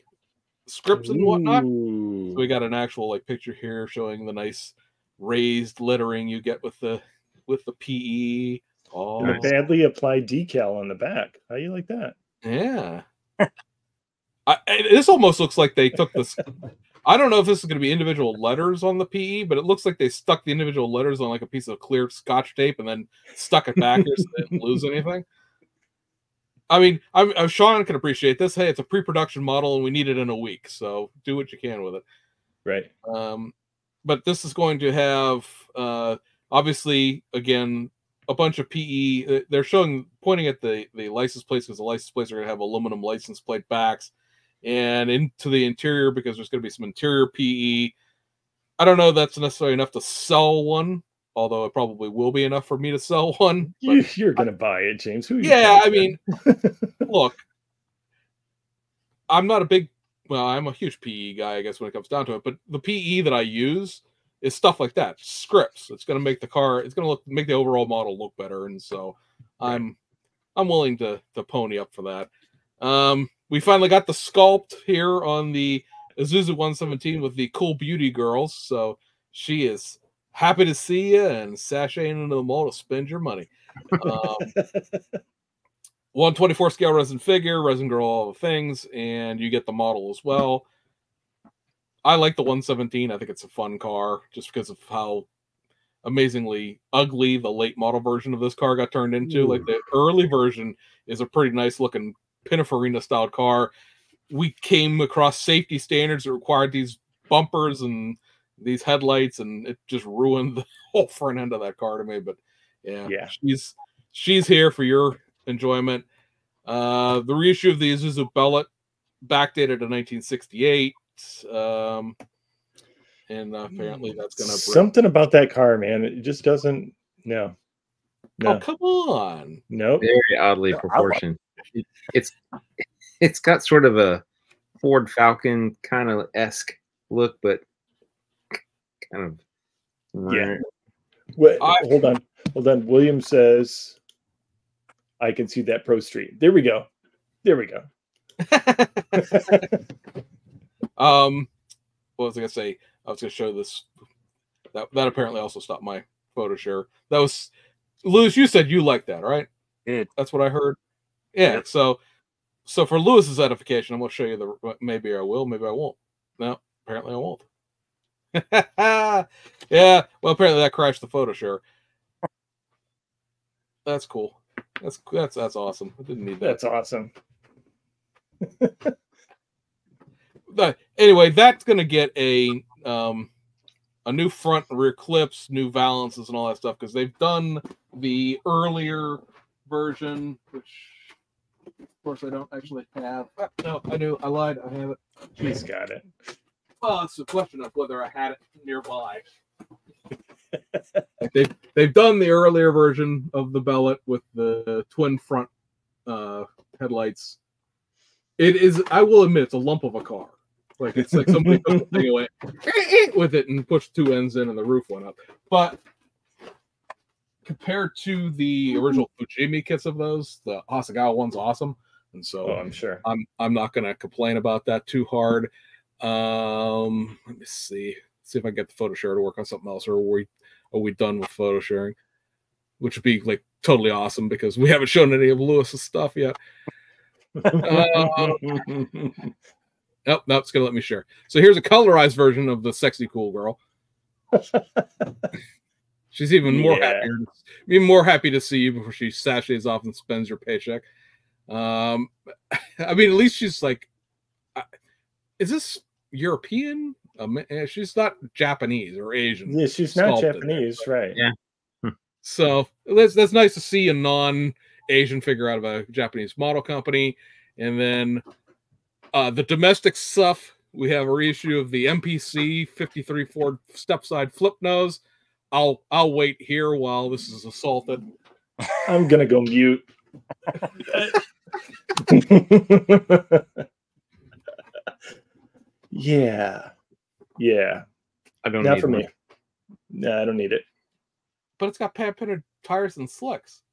scripts and whatnot. So we got an actual like picture here showing the nice raised lettering you get with the PE. Oh, and a badly applied decal on the back. How you like that? Yeah. This almost looks like they took this. I don't know if this is going to be individual letters on the PE, but it looks like they stuck the individual letters on like a piece of clear Scotch tape and then stuck it back here so they didn't lose anything. I mean, Sean can appreciate this. Hey, it's a pre-production model and we need it in a week, so do what you can with it. Right. But this is going to have obviously again a bunch of PE. They're pointing at the license plates because the license plates are going to have aluminum license plate backs. And into the interior because there's going to be some interior PE. I don't know if that's necessarily enough to sell one, although it probably will be enough for me to sell one. You're going to buy it, James. Yeah, I mean, look, I'm a huge PE guy, I guess, when it comes down to it. But the PE that I use is stuff like that, scripts. It's going to make the car, it's going to make the overall model look better. And so I'm willing to pony up for that. We finally got the sculpt here on the Isuzu 117 with the Cool Beauty Girls. So she is happy to see you and sashaying into the mall to spend your money. 124 scale resin figure, resin girl, all the things, and you get the model as well. I like the 117. I think it's a fun car just because of how amazingly ugly the late model version of this car got turned into. Like the early version is a pretty nice looking Pininfarina style car. we came across safety standards that required these bumpers and these headlights, and it just ruined the whole front end of that car to me. But yeah. She's here for your enjoyment. The reissue of the Isuzu Bellet, backdated to 1968. And apparently that's going to something about that car, man. It just doesn't. No. Oh, come on. Nope. Very oddly proportioned. It's got sort of a Ford Falcon kind of esque look, but kind of Wait, hold on. William says, "I can see that Pro Street." There we go. What was I gonna say? I was gonna show this. That apparently also stopped my photo share. That was Lewis. You said you liked that, right? Good. That's what I heard. Yeah. Yep. So for Lewis's edification, I'm gonna show you the. Maybe I will. Maybe I won't. No, apparently I won't. Yeah. Well, apparently that crashed the photo share. That's cool. That's awesome. I didn't need that. That's awesome. Anyway, that's gonna get a new front and rear clips, new valances, and all that stuff, because they've done the earlier version, which of course I don't actually have. No, I do. I lied. I have it. He's got it. Well, it's a question of whether I had it nearby. They've done the earlier version of the Bellet with the twin front headlights. It is, I will admit, it's a lump of a car. Like, it's like somebody took the thing away with it and pushed two ends in and the roof went up. But compared to the original Fujimi kits of those, the Hasegawa one's awesome. And so I'm sure I'm not going to complain about that too hard. Let me see if I can get the photo share to work on something else, or are we done with photo sharing? Which would be like totally awesome, because we haven't shown any of Lewis's stuff yet. Nope, it's gonna let me share. So here's a colorized version of the sexy cool girl. She's even more happy to see you before she sachets off and spends your paycheck. I mean, at least she's like, is this European? She's not Japanese or Asian. Yeah, she's not Japanese, right? Yeah. So that's nice to see a non-Asian figure out of a Japanese model company. And then the domestic stuff, we have a reissue of the MPC 53 Ford step-side flip nose. I'll wait here while this is assaulted. I'm gonna go mute. Yeah. I don't Not need for one. me. No, I don't need it. But it's got patented tires and slicks.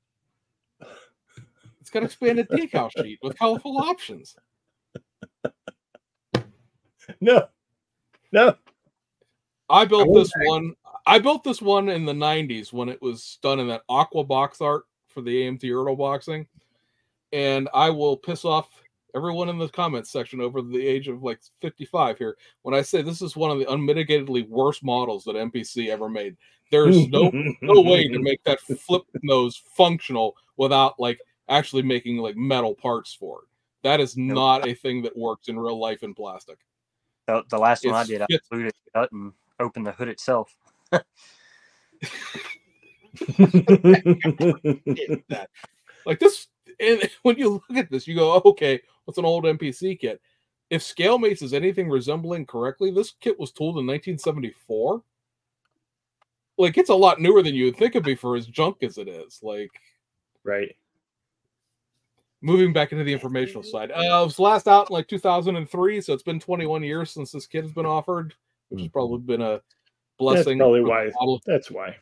It's got expanded decal sheet with colorful options. No. I built this one in the 90s when it was done in that aqua box art for the AMT Ertl boxing. And I will piss off everyone in the comments section over the age of like 55 here when I say this is one of the unmitigatedly worst models that MPC ever made. There's no way to make that flip nose functional without like actually making like metal parts for it. That is not a thing that works in real life in plastic. The last one I did, I glued it shut and opened the hood itself. Like this, and when you look at this, you go, okay, what's an old MPC kit? If Scalemates is anything resembling correctly, this kit was tooled in 1974. Like, it's a lot newer than you would think it'd be for as junk as it is. Like, right. Moving back into the informational side, it was last out in like 2003, so it's been 21 years since this kit has been offered, which has probably been a blessing. That's probably why. That's why.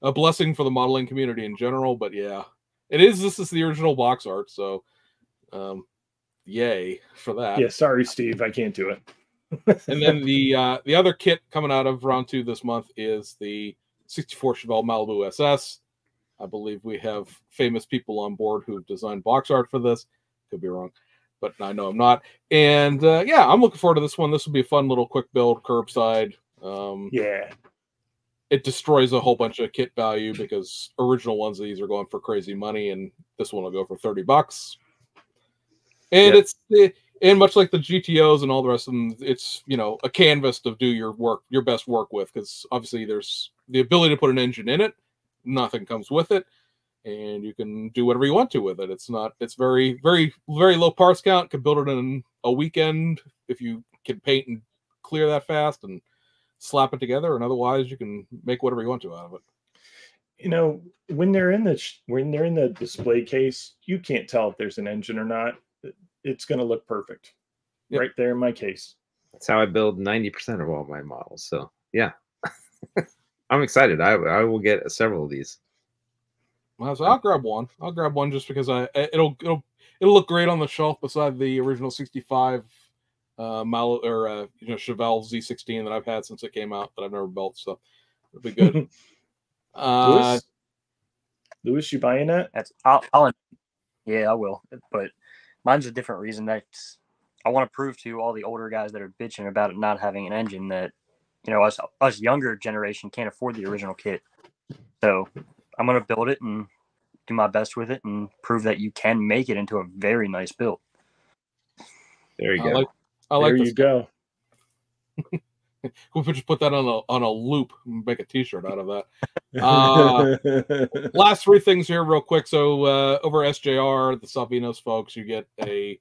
A blessing for the modeling community in general, but yeah, it is. This is the original box art, so yay for that. Yeah, sorry, Steve, I can't do it. And then the other kit coming out of round 2 this month is the 64 Chevelle Malibu SS. I believe we have famous people on board who've designed box art for this. Could be wrong, but I know I'm not. And yeah, I'm looking forward to this one. This will be a fun little quick build, curbside. Yeah. It destroys a whole bunch of kit value because original ones of these are going for crazy money, and this one will go for $30. And And much like the GTOs and all the rest of them, it's, you know, a canvas to do your best work with, because obviously there's the ability to put an engine in it. Nothing comes with it, and you can do whatever you want to with it. It's very, very, very low parts count. Can build it in a weekend if you can paint and clear that fast and slap it together, and otherwise you can make whatever you want to out of it. You know, when they're in the display case, you can't tell if there's an engine or not. It's going to look perfect. Yep. Right there in my case. That's how I build 90% of all my models. So yeah, I'm excited. I will get several of these. Well, so I'll grab one. I'll grab one just because it'll look great on the shelf beside the original 65 Chevelle Z16 that I've had since it came out that I've never built. So it'll be good. Lewis, you buying that? Yeah, I will. But mine's a different reason. That I want to prove to all the older guys that are bitching about it not having an engine that, you know, us younger generation can't afford the original kit. So I'm going to build it and do my best with it and prove that you can make it into a very nice build. There you go. I like there you go. We could just put that on a loop and make a t-shirt out of that. Last three things here real quick. So over SJR, the Salvinos folks, you get a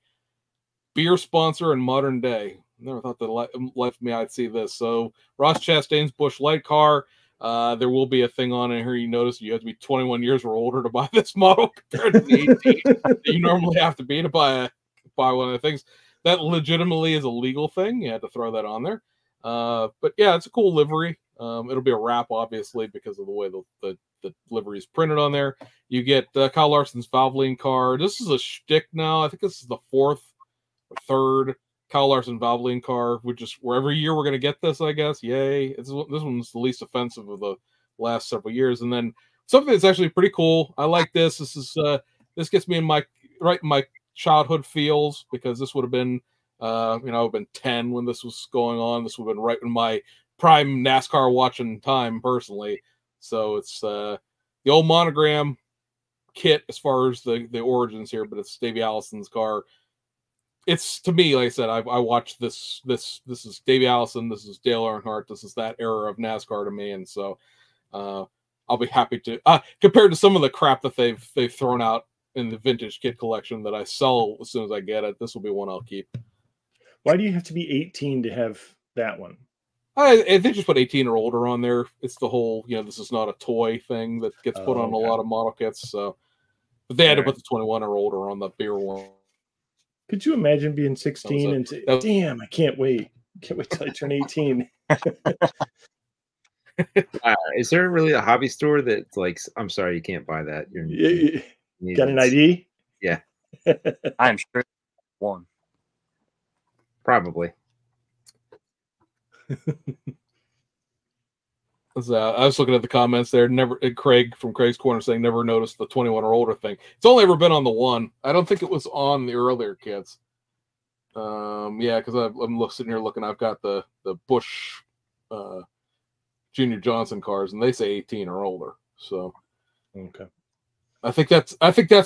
beer sponsor in modern day. Never thought that life of me I'd see this. So Ross Chastain's Busch Light car. There will be a thing on in here. You notice you have to be 21 years or older to buy this model compared to the 18 that you normally have to be to buy one of the things. That legitimately is a legal thing. You had to throw that on there. But yeah, it's a cool livery. It'll be a wrap, obviously, because of the way the livery is printed on there. You get Kyle Larson's Valvoline car. This is a shtick now. I think this is the fourth or third Kyle Larson Valvoline car. Where every year we're going to get this, I guess. Yay. This one's the least offensive of the last several years. And then something that's actually pretty cool. I like this. This gets me in my childhood feels, because this would have been I've been 10 when this was going on. This would have been right in my prime NASCAR watching time personally. So it's the old monogram kit as far as the origins here, but it's Davey Allison's car. It's, to me, like I said, I watched this. This is Davey Allison. This is Dale Earnhardt. This is that era of NASCAR to me, and so I'll be happy to compared to some of the crap that they've thrown out in the vintage kit collection that I sell as soon as I get it. This will be one I'll keep. Why do you have to be 18 to have that one? I think just put 18 or older on there. It's the whole, this is not a toy thing that gets put on a lot of model kits. So, but they had to put the 21 or older on the beer one. Could you imagine being 16 and say, damn, I can't wait. Can't wait till I turn 18. Is there really a hobby store that's like, I'm sorry, you can't buy that? You got an ID? Yeah. I'm sure one. Probably. I was looking at the comments there. Craig from Craig's Corner saying never noticed the 21 or older thing. It's only ever been on the one. I don't think it was on the earlier kits. Yeah, because I'm sitting here looking. I've got the Busch Junior Johnson cars, and they say 18 or older. So okay. I think that's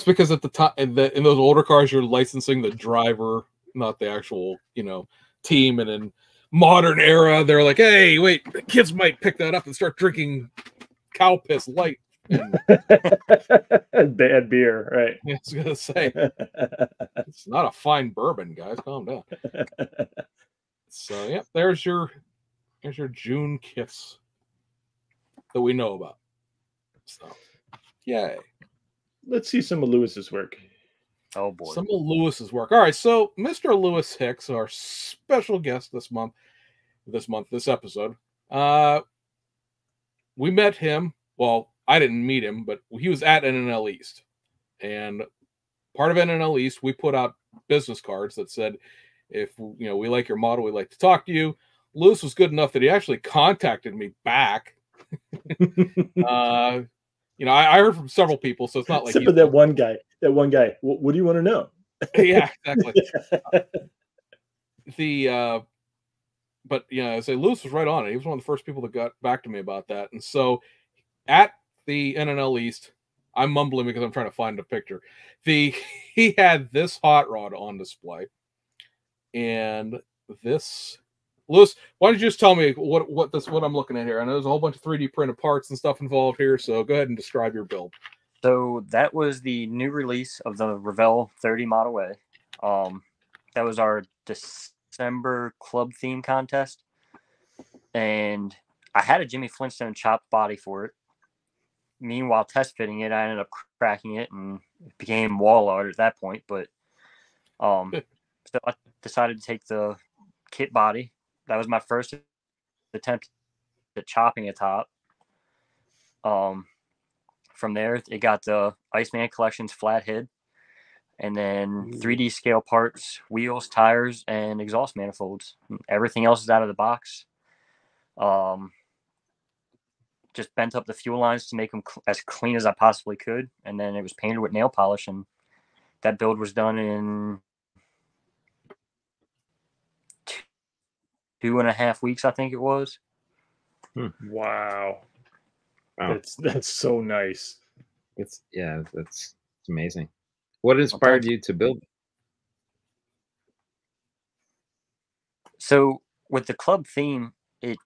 because at the time in those older cars you're licensing the driver, not the actual team, and in modern era they're like, hey, wait, kids might pick that up and start drinking cow piss light and bad beer, right? I was gonna say it's not a fine bourbon, guys. Calm down. So yeah, there's your June kits that we know about. So yay. Let's see some of Lewis's work. Oh boy. Some of Lewis's work. All right, so Mr. Lewis Hicks, our special guest this episode. We met him. Well, I didn't meet him, but he was at NNL East. And part of NNL East, we put out business cards that said, if we like your model, we'd like to talk to you. Lewis was good enough that he actually contacted me back. I heard from several people, so it's not like that one guy. What do you want to know? Yeah, exactly. But I say Lewis was right on it. He was one of the first people that got back to me about that. And so at the NNL East, I'm mumbling because I'm trying to find a picture. He had this hot rod on display. And this, Lewis, why don't you just tell me what I'm looking at here? I know there's a whole bunch of 3D printed parts and stuff involved here, so go ahead and describe your build. So that was the new release of the Revell 30 Model A. That was our December club theme contest, and I had a Jimmy Flintstone chopped body for it. Meanwhile, test fitting it, I ended up cracking it, and it became wall art at that point. But so I decided to take the kit body. That was my first attempt at chopping a top. From there, it got the Iceman Collections flathead, and then 3D scale parts, wheels, tires, and exhaust manifolds. Everything else is out of the box. Just bent up the fuel lines to make them as clean as I possibly could, and then it was painted with nail polish, and that build was done in 2.5 weeks, I think it was. Wow. That's so nice. It's amazing. What inspired you to build it? So with the club theme,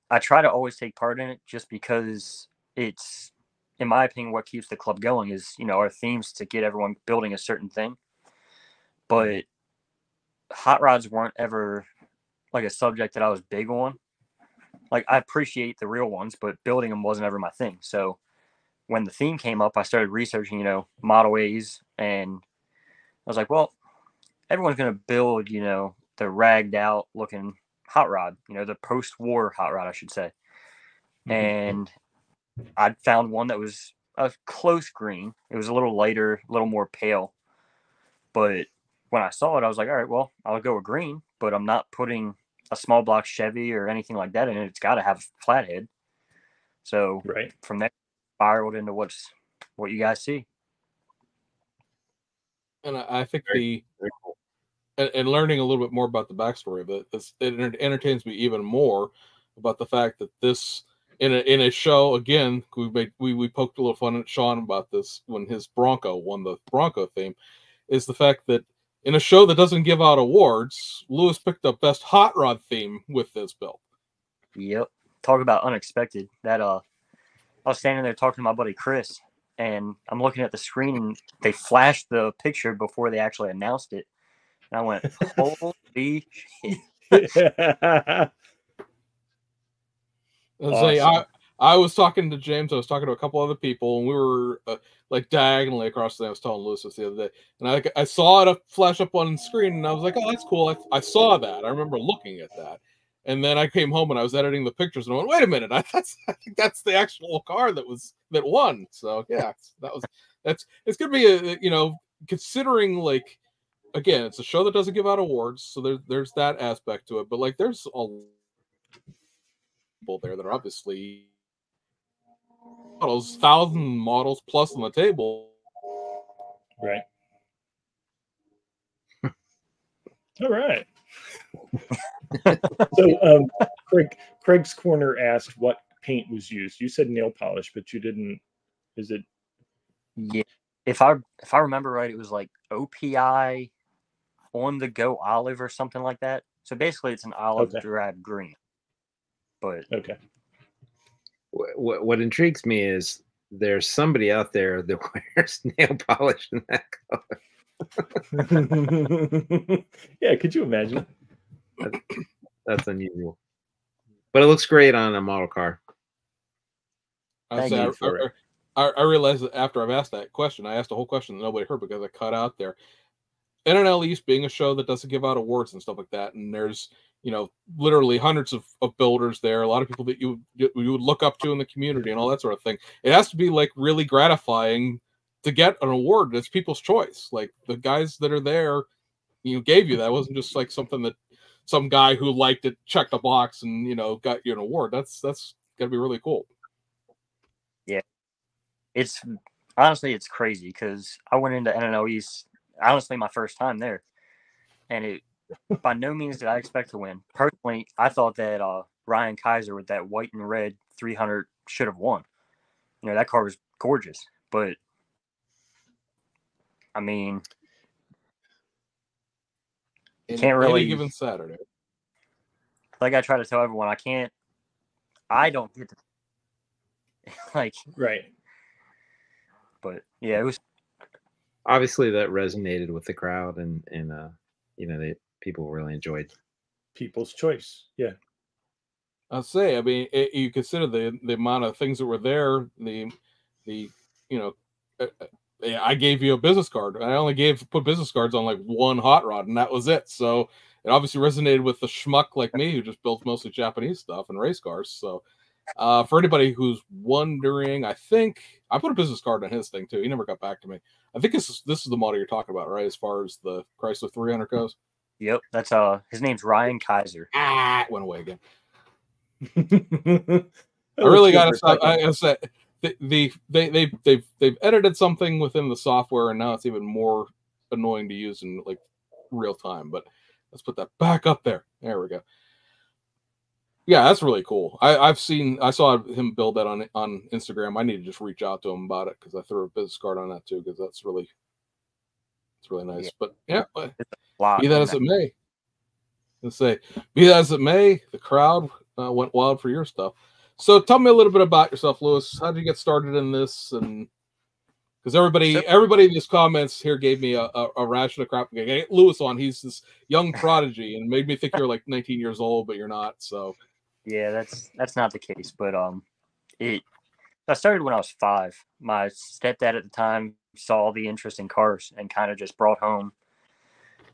I try to always take part in it just because it's, in my opinion, what keeps the club going is, our themes to get everyone building a certain thing. But hot rods weren't ever like a subject that I was big on. Like, I appreciate the real ones, but building them wasn't ever my thing. So when the theme came up, I started researching, Model A's, and I was like, well, everyone's going to build, the ragged out looking hot rod, the post-war hot rod, I should say. And I found one that was a close green. It was a little lighter, a little more pale. But when I saw it, I was like, all right, well, I'll go with green, but I'm not putting a small block Chevy or anything like that in it. It's got to have a flathead. So from there, spiraled into what you guys see. And I think and learning a little bit more about the backstory of it, it entertains me even more about the fact that this, in a show, again, we poked a little fun at Sean about this when his Bronco won the Bronco theme, is the fact that in a show that doesn't give out awards, Lewis picked up best hot rod theme with this build. Yep. Talk about unexpected. That I was standing there talking to my buddy Chris, and I'm looking at the screen, and they flashed the picture before they actually announced it. And I went, holy shit. Awesome. I was talking to James. I was talking to a couple other people, and we were like diagonally across the. I was telling Lewis this the other day, and I saw it flash up on the screen, and I was like, "Oh, that's cool." I saw that. I remember looking at that, and then I came home and I was editing the pictures, and I went, "Wait a minute! I think that's the actual car that won." So yeah, it's gonna be considering, like, again, it's a show that doesn't give out awards, so there's that aspect to it, but like there's a people there that are obviously models, 1,000 models plus on the table. Right. All right. So Craig's Corner asked what paint was used. You said nail polish, but you didn't. Is it? Yeah. If I remember right, it was like OPI On the Go Olive or something like that. So basically, it's an olive drab green. But okay. What intrigues me is there's somebody out there that wears nail polish in that color. Yeah, could you imagine? That's unusual, but it looks great on a model car. I realized that after I've asked that question, I asked a whole question that nobody heard because I cut out there. NNL East being a show that doesn't give out awards and stuff like that, and there's literally hundreds of builders there, a lot of people that you would look up to in the community and all that sort of thing. It has to be like really gratifying to get an award that's people's choice. Like the guys that are there, gave you that. It wasn't just like something that some guy who liked it checked a box and got you an award. That's gotta be really cool. Yeah, it's honestly it's crazy because I went into NNL East honestly my first time there, and it by no means did I expect to win. Personally, I thought that Ryan Kaiser with that white and red 300 should have won. That car was gorgeous, but I mean, can't really, any given Saturday. like I try to tell everyone, I don't get to like, Right. but yeah, it was. Obviously, that resonated with the crowd, and people really enjoyed. People's choice. Yeah. I'll say, I mean, you consider the amount of things that were there, I gave you a business card. I only put business cards on like one hot rod, and that was it. So it obviously resonated with the schmuck like me who just builds mostly Japanese stuff and race cars. So for anybody who's wondering, I think I put a business card on his thing too. He never got back to me. I think this is the model you're talking about, right? As far as the Chrysler 300 goes. Yep, that's his name's Ryan Kaiser. It went away again. I I really got to stop. I said they've edited something within the software, and now it's even more annoying to use in like real time. But let's put that back up there. There we go. Yeah, that's really cool. I saw him build that on Instagram. I need to just reach out to him about it because I threw a business card on that too because it's really nice. Yeah. But yeah, be that as it may. Let's say, be that as it may, the crowd went wild for your stuff. So tell me a little bit about yourself, Lewis. How did you get started in this? And because everybody in these comments here gave me a ration of crap. Hey, Lewis on, he's this young prodigy, and made me think you're like 19 years old, but you're not. So yeah, that's not the case. But I started when I was 5. My stepdad at the time saw the interest in cars and kind of just brought home.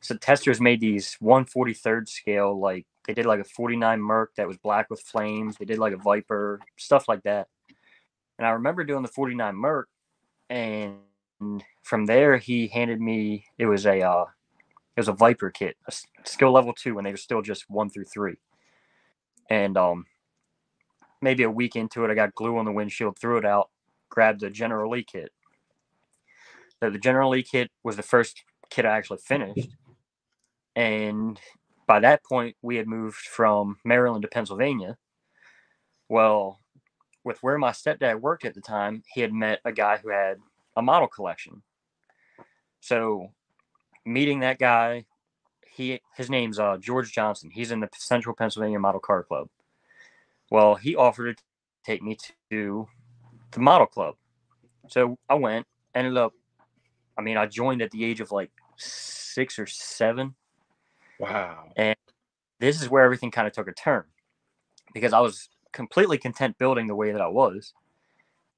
So testers made these 1/43rd scale, like they did like a 49 Merc that was black with flames. They did like a Viper, stuff like that. And I remember doing the 49 Merc, and from there he handed me it was a Viper kit, a skill level 2, when they were still just 1 through 3. And maybe a week into it, I got glue on the windshield, threw it out, grabbed the General Lee kit. So the General Lee kit was the first kit I actually finished. And by that point, we had moved from Maryland to Pennsylvania. Well, with where my stepdad worked at the time, he had met a guy who had a model collection. So meeting that guy, his name's George Johnson. He's in the Central Pennsylvania Model Car Club. Well, he offered to take me to the model club. So I went, ended up, I joined at the age of like 6 or 7. Wow. And this is where everything kind of took a turn because I was completely content building the way that I was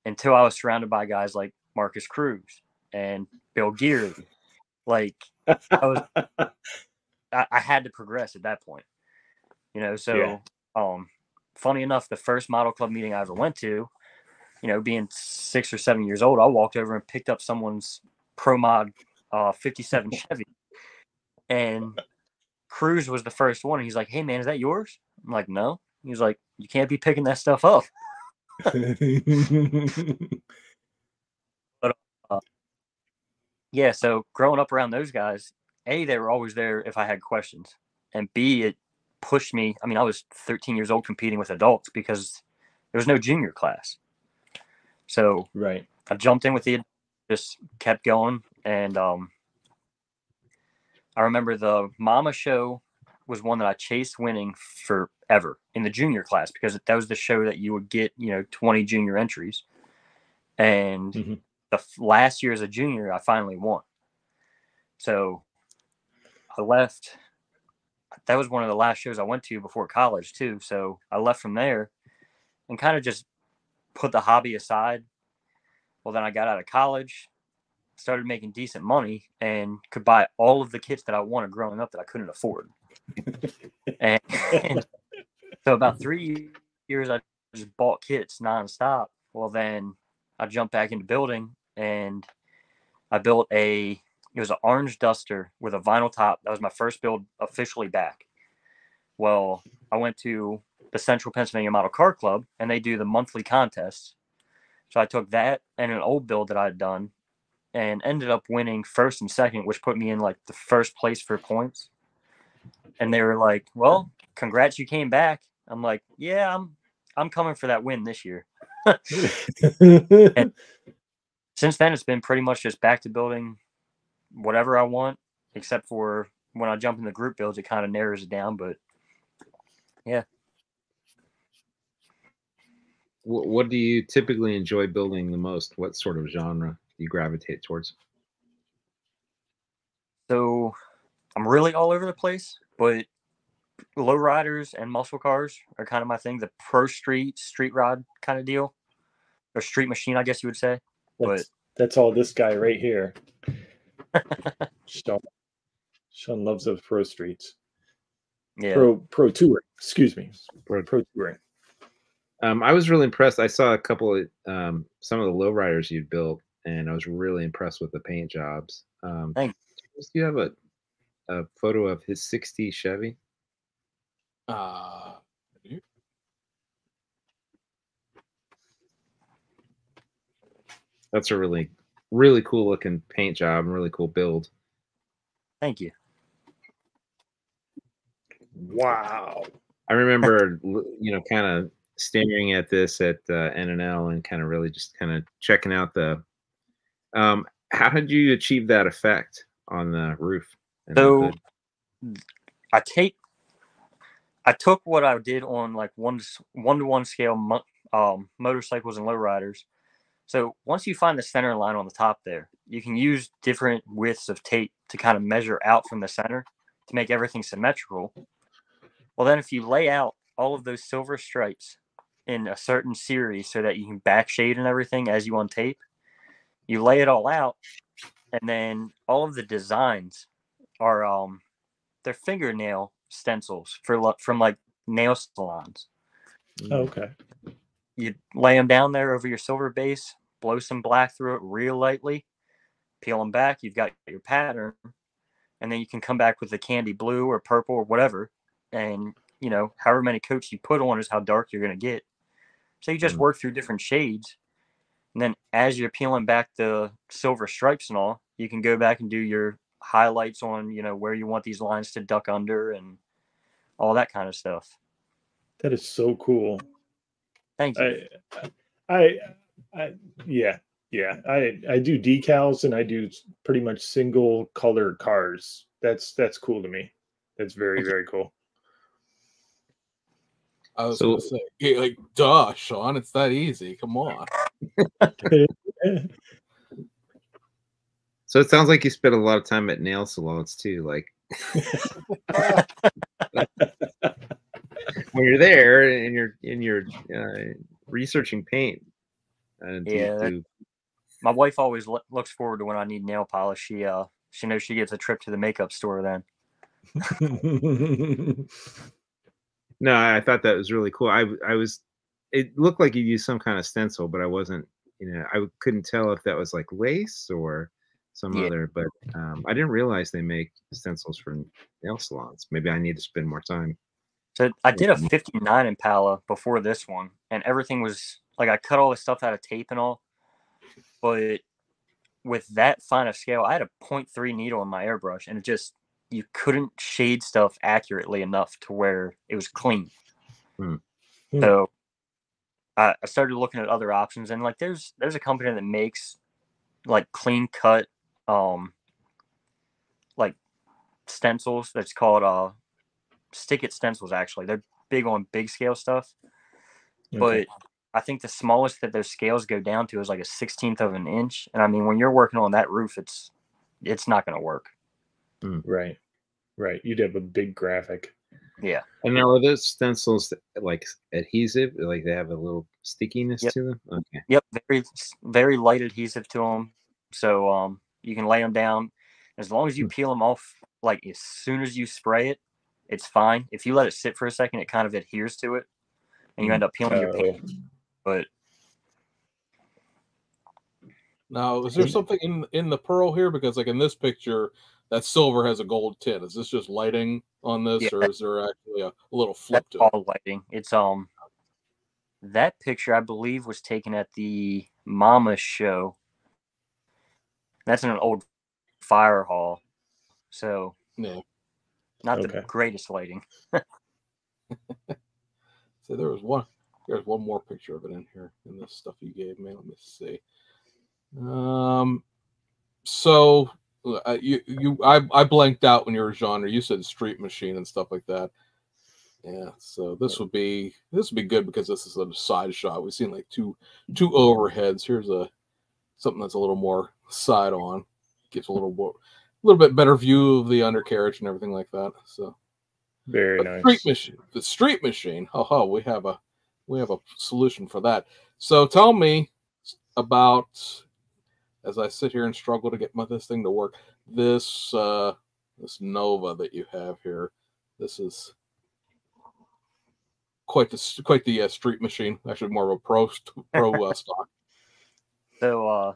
until I was surrounded by guys like Marcus Cruz and Bill Geary. Like I had to progress at that point, so funny enough, the first model club meeting I ever went to, being 6 or 7 years old, I walked over and picked up someone's Pro Mod 57 Chevy, and Cruz was the first one. He's like, "Hey man, is that yours?" I'm like, "No." He's like, "You can't be picking that stuff up." But yeah, so growing up around those guys, A, they were always there if I had questions, and B, it pushed me. I was 13 years old competing with adults because there was no junior class. So right. I jumped in with just kept going, and I remember the Mama show was one that I chased winning forever in the junior class because that was the show that you would get, 20 junior entries. And the last year as a junior, I finally won. So I left. That was one of the last shows I went to before college too. So I left from there and kind of just put the hobby aside. Well, then I got out of college, started making decent money, and could buy all of the kits that I wanted growing up that I couldn't afford. and so about 3 years, I just bought kits nonstop. Well, then I jumped back into building, and I built it was an orange Duster with a vinyl top. That was my first build officially back. Well, I went to the Central Pennsylvania Model Car Club, and they do the monthly contests. So I took that and an old build that I had done and ended up winning first and second, which put me in like the first place for points. And they were like, "Well, congrats, you came back." I'm like, "Yeah, I'm coming for that win this year." And since then, it's been pretty much just back to building whatever I want, except for when I jump in the group builds, it kind of narrows it down. But yeah. What do you typically enjoy building the most? What sort of genre do you gravitate towards? So I'm really all over the place, but lowriders and muscle cars are kind of my thing. The pro street rod kind of deal, or street machine, I guess you would say. That's all this guy right here. Sean loves those pro streets. Yeah. Pro touring. Excuse me. Pro touring. I was really impressed. I saw a couple of some of the lowriders you'd built, and I was really impressed with the paint jobs. Thanks. Do you have a photo of his '60 Chevy? That's a really, really cool looking paint job and really cool build. Thank you. Wow. I remember, kind of staring at this at NNL and kind of really just kind of checking out the. How did you achieve that effect on the roof? So, I took what I did on like one-to-one scale motorcycles and lowriders. So once you find the center line on the top there, you can use different widths of tape to kind of measure out from the center to make everything symmetrical. Well, then if you lay out all of those silver stripes in a certain series so that you can backshade and everything as you untape, you lay it all out, and then all of the designs are they're fingernail stencils from like nail salons. Oh, okay. You lay them down there over your silver base, blow some black through it real lightly, peel them back. You've got your pattern, and then you can come back with the candy blue or purple or whatever. And, however many coats you put on is how dark you're going to get. So you just work through different shades. And then as you're peeling back the silver stripes and all, you can go back and do your highlights on, where you want these lines to duck under and all that kind of stuff. That is so cool. Thank you. I do decals, and I do pretty much single color cars. That's cool to me. That's very, very cool. I was gonna say, like, duh, Sean, it's that easy. Come on. So it sounds like you spent a lot of time at nail salons too, like when you're there and you're researching paint. My wife always looks forward to when I need nail polish. She knows she gets a trip to the makeup store then. No, I thought that was really cool. It looked like you used some kind of stencil, but I wasn't, I couldn't tell if that was like lace or some other, but I didn't realize they make stencils for nail salons. Maybe I need to spend more time. So I did a 59 Impala before this one, and everything was like, I cut all the stuff out of tape and all, but with that fine of scale, I had a 0.3 needle in my airbrush, and you couldn't shade stuff accurately enough to where it was clean. So I started looking at other options, and like there's a company that makes like clean cut like stencils that's called Stick It stencils. Actually, they're big on big scale stuff. Okay. But I think the smallest that those scales go down to is like a 1/16 of an inch, and I mean when you're working on that roof, it's not going to work. Right. You'd have a big graphic. Yeah. And now are those stencils like adhesive? Like they have a little stickiness to them? Okay. Yep. Very, very light adhesive to them. So you can lay them down. As long as you peel them off, like as soon as you spray it, it's fine. If you let it sit for a second, it kind of adheres to it, and you end up peeling your paint. But now, is there something in the pearl here? Because like in this picture, that silver has a gold tint. Is this just lighting on this, or is there actually a little flip to it? All lighting. It's that picture I believe was taken at the Mama show. That's in an old fire hall, so not the greatest lighting. So there's one more picture of it in here in this stuff you gave me. Let me see. So I blanked out when you were genre. You said street machine and stuff like that. Yeah, so this would be good because this is a side shot. We've seen like two overheads. Here's something that's a little more side on, gives a little bit better view of the undercarriage and everything like that. So very nice. The street machine. Oh, we have a solution for that. So tell me about, as I sit here and struggle to get this thing to work, this Nova that you have here. This is quite the street machine. Actually, more of a pro stock. So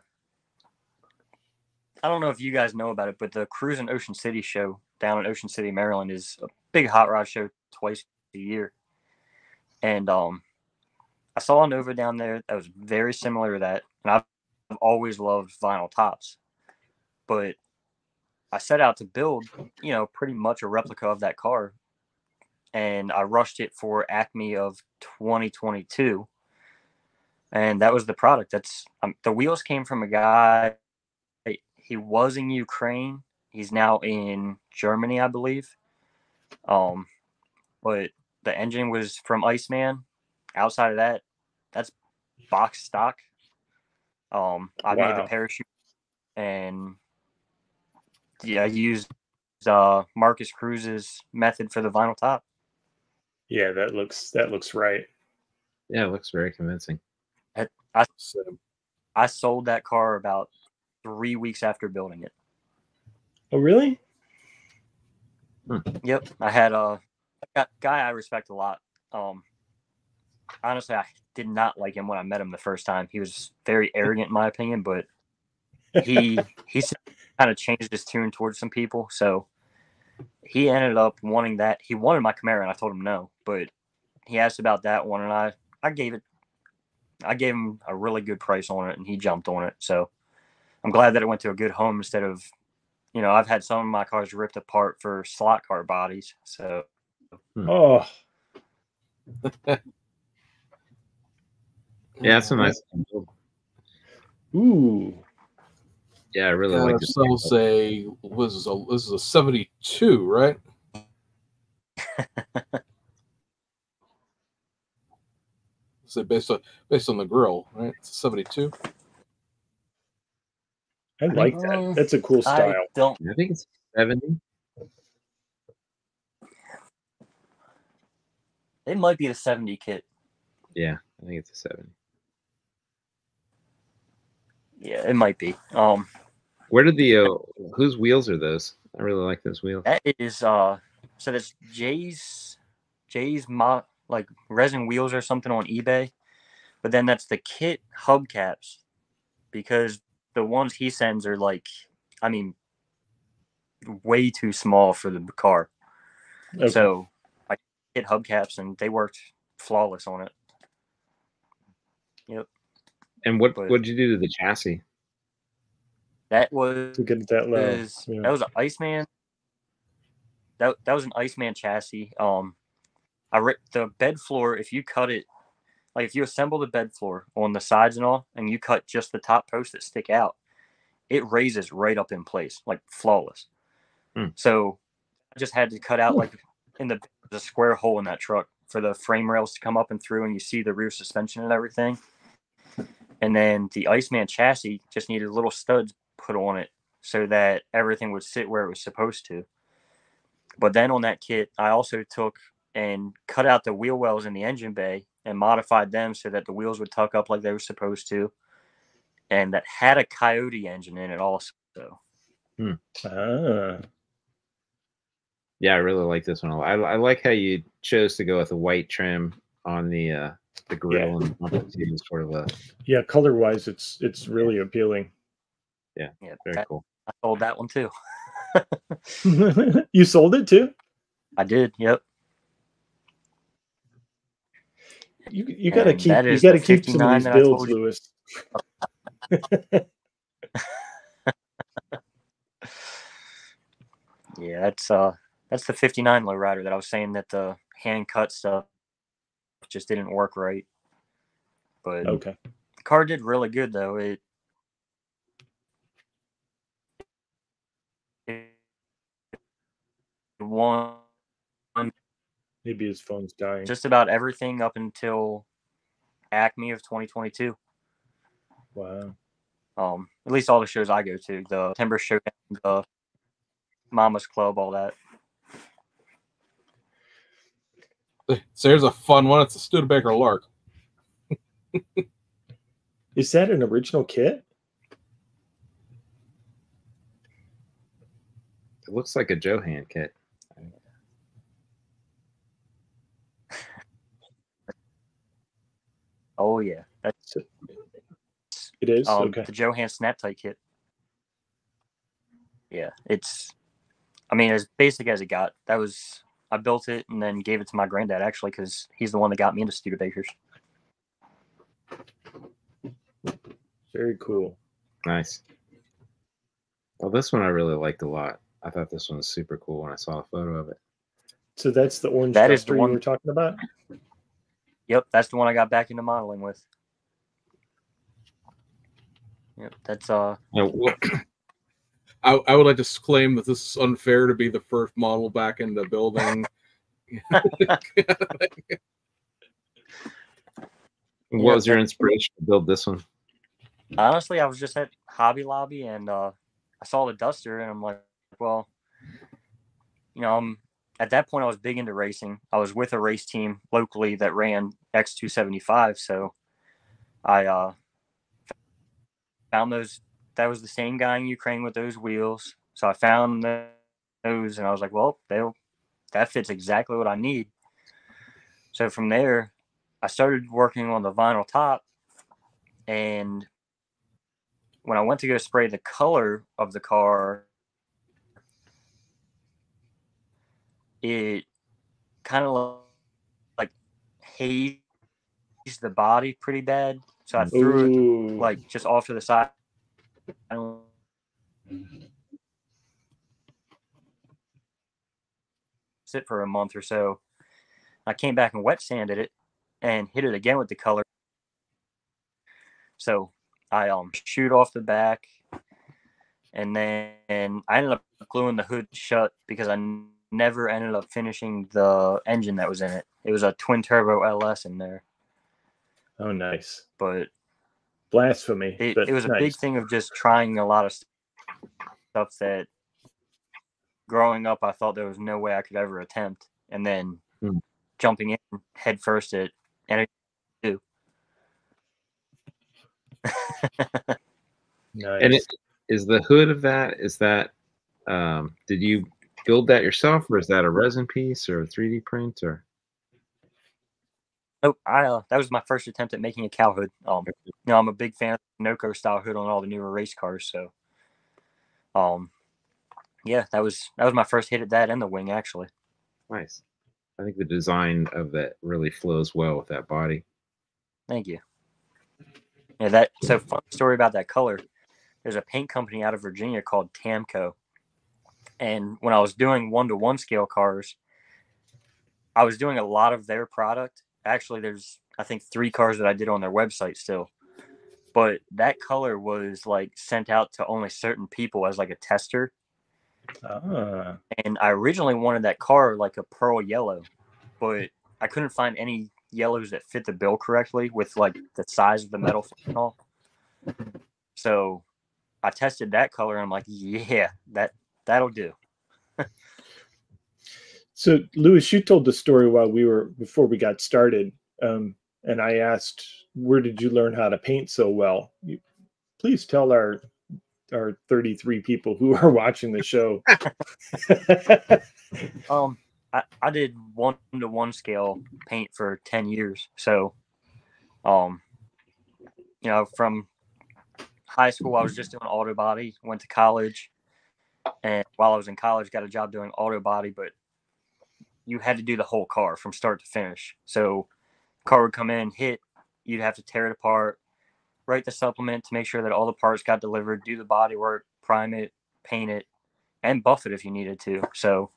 I don't know if you guys know about it, but the Cruise in Ocean City show down in Ocean City, Maryland, is a big hot rod show twice a year. And I saw a Nova down there that was very similar to that. And I've always loved vinyl tops. But I set out to build, pretty much a replica of that car. And I rushed it for Acme of 2022. And that was the product. That's the wheels came from a guy. He was in Ukraine. He's now in Germany, I believe. But the engine was from Iceman. Outside of that, that's box stock. I made the parachute, and I used Marcus Cruz's method for the vinyl top. Yeah, that looks right. Yeah, it looks very convincing. I sold that car about 3 weeks after building it. Oh, really? Yep. I had a guy I respect a lot. Honestly, I did not like him when I met him the first time. He was very arrogant, in my opinion, but he kind of changed his tune towards some people. So he ended up wanting that. He wanted my Camaro, and I told him no. But he asked about that one, and I gave him a really good price on it, and he jumped on it. So I'm glad that it went to a good home instead of, I've had some of my cars ripped apart for slot car bodies. So, oh, yeah, that's a nice. Ooh, yeah, I really like this. This is a 72, right? So based on the grill, right? It's a 72. I like that. That's a cool style. I think it's 70. It might be the 70 kit. Yeah, I think it's a 70. Yeah, it might be. Where did whose wheels are those? I really like those wheels. That is so that's Jay's like resin wheels or something on eBay, but then that's the kit hubcaps, because the ones he sends are way too small for the car. Okay. So I hit hubcaps and they worked flawless on it. Yep. And what did you do to the chassis? That was to get that low. That was an Iceman. That was an Iceman chassis. I ripped the bed floor. If you cut it, like if you assemble the bed floor on the sides and all, and you cut just the top posts that stick out, it raises right up in place, like flawless. So I just had to cut out like in the square hole in that truck for the frame rails to come up and through, and you see the rear suspension and everything. And then the Iceman chassis just needed little studs put on it so that everything would sit where it was supposed to. But then on that kit, I also took and cut out the wheel wells in the engine bay and modified them so that the wheels would tuck up like they were supposed to. And that had a Coyote engine in it also. Yeah, I really like this one. I like how you chose to go with a white trim on the grill and sort of a color wise it's really appealing. Yeah, very cool. I sold that one too. You sold it too? I did. Yep. You gotta keep some of these builds, Lewis. Yeah, that's the 59 lowrider that I was saying that the hand cut stuff just didn't work right. But okay, the car did really good though. won Maybe his phone's dying. just about everything up until Acme of 2022. Wow. At least all the shows I go to, the Timber Show, the Mama's Club, all that. So here's a fun one. It's a Studebaker Lark. Is that an original kit? It looks like a Johan kit. Oh yeah, that's It is? Okay. the Johan Snap Tight kit. Yeah, it's, I mean, as basic as it got. I built it and then gave it to my granddad, actually, because he's the one that got me into Studebakers. Very cool. Nice. Well, this one I really liked a lot. I thought this one was super cool when I saw a photo of it. So that's the orange That is the duster you one- were talking about? Yep, that's the one I got back into modeling with. Yep, that's You know, I would like to claim that this is unfair to be the first model back into building. what was your inspiration to build this one? honestly, I was just at Hobby Lobby and I saw the Duster and I'm like, well, you know, at that point I was big into racing. I was with a race team locally that ran X275, so I found those. That was the same guy in Ukraine with those wheels, so I found those and I was like, well, that fits exactly what I need. So from there, I started working on the vinyl top, and when I went to go spray the color of the car, it kind of like hazed the body pretty bad. So I threw it Ooh. like just off to the side. Sit for a month or so. I came back and wet sanded it and hit it again with the color. So I shoot off the back, and then I ended up gluing the hood shut because I never ended up finishing the engine that was in it. It was a twin turbo LS in there. Oh, nice. But Blasphemy. But it was a nice. big thing of just trying a lot of stuff that growing up I thought there was no way I could ever attempt, and then jumping in head first at and do. Nice. And is the hood of that, did you build that yourself, or is that a resin piece or a 3D print, or? Nope, that was my first attempt at making a cow hood. You know, I'm a big fan of the Noco style hood on all the newer race cars, so yeah, that was my first hit at that and the wing, actually. Nice. I think the design of that really flows well with that body. Thank you. Yeah, so fun story about that color. There's a paint company out of Virginia called Tamco, and when I was doing 1-to-1 scale cars, I was doing a lot of their product. Actually, there's I think 3 cars that I did on their website still, but that color was like sent out to only certain people as like a tester. And I originally wanted that car like a pearl yellow, but I couldn't find any yellows that fit the bill correctly with like the size of the metal and all. So I tested that color and I'm like, yeah, that'll do. So Lewis, you told the story before we got started, and I asked, where did you learn how to paint so well? Please tell our 33 people who are watching the show. I did 1-to-1 scale paint for 10 years. So, you know, from high school, I was just doing auto body, went to college. And while I was in college, got a job doing auto body, but you had to do the whole car from start to finish. So car would come in, hit, you'd have to tear it apart, write the supplement to make sure that all the parts got delivered, do the body work, prime it, paint it, and buff it if you needed to. So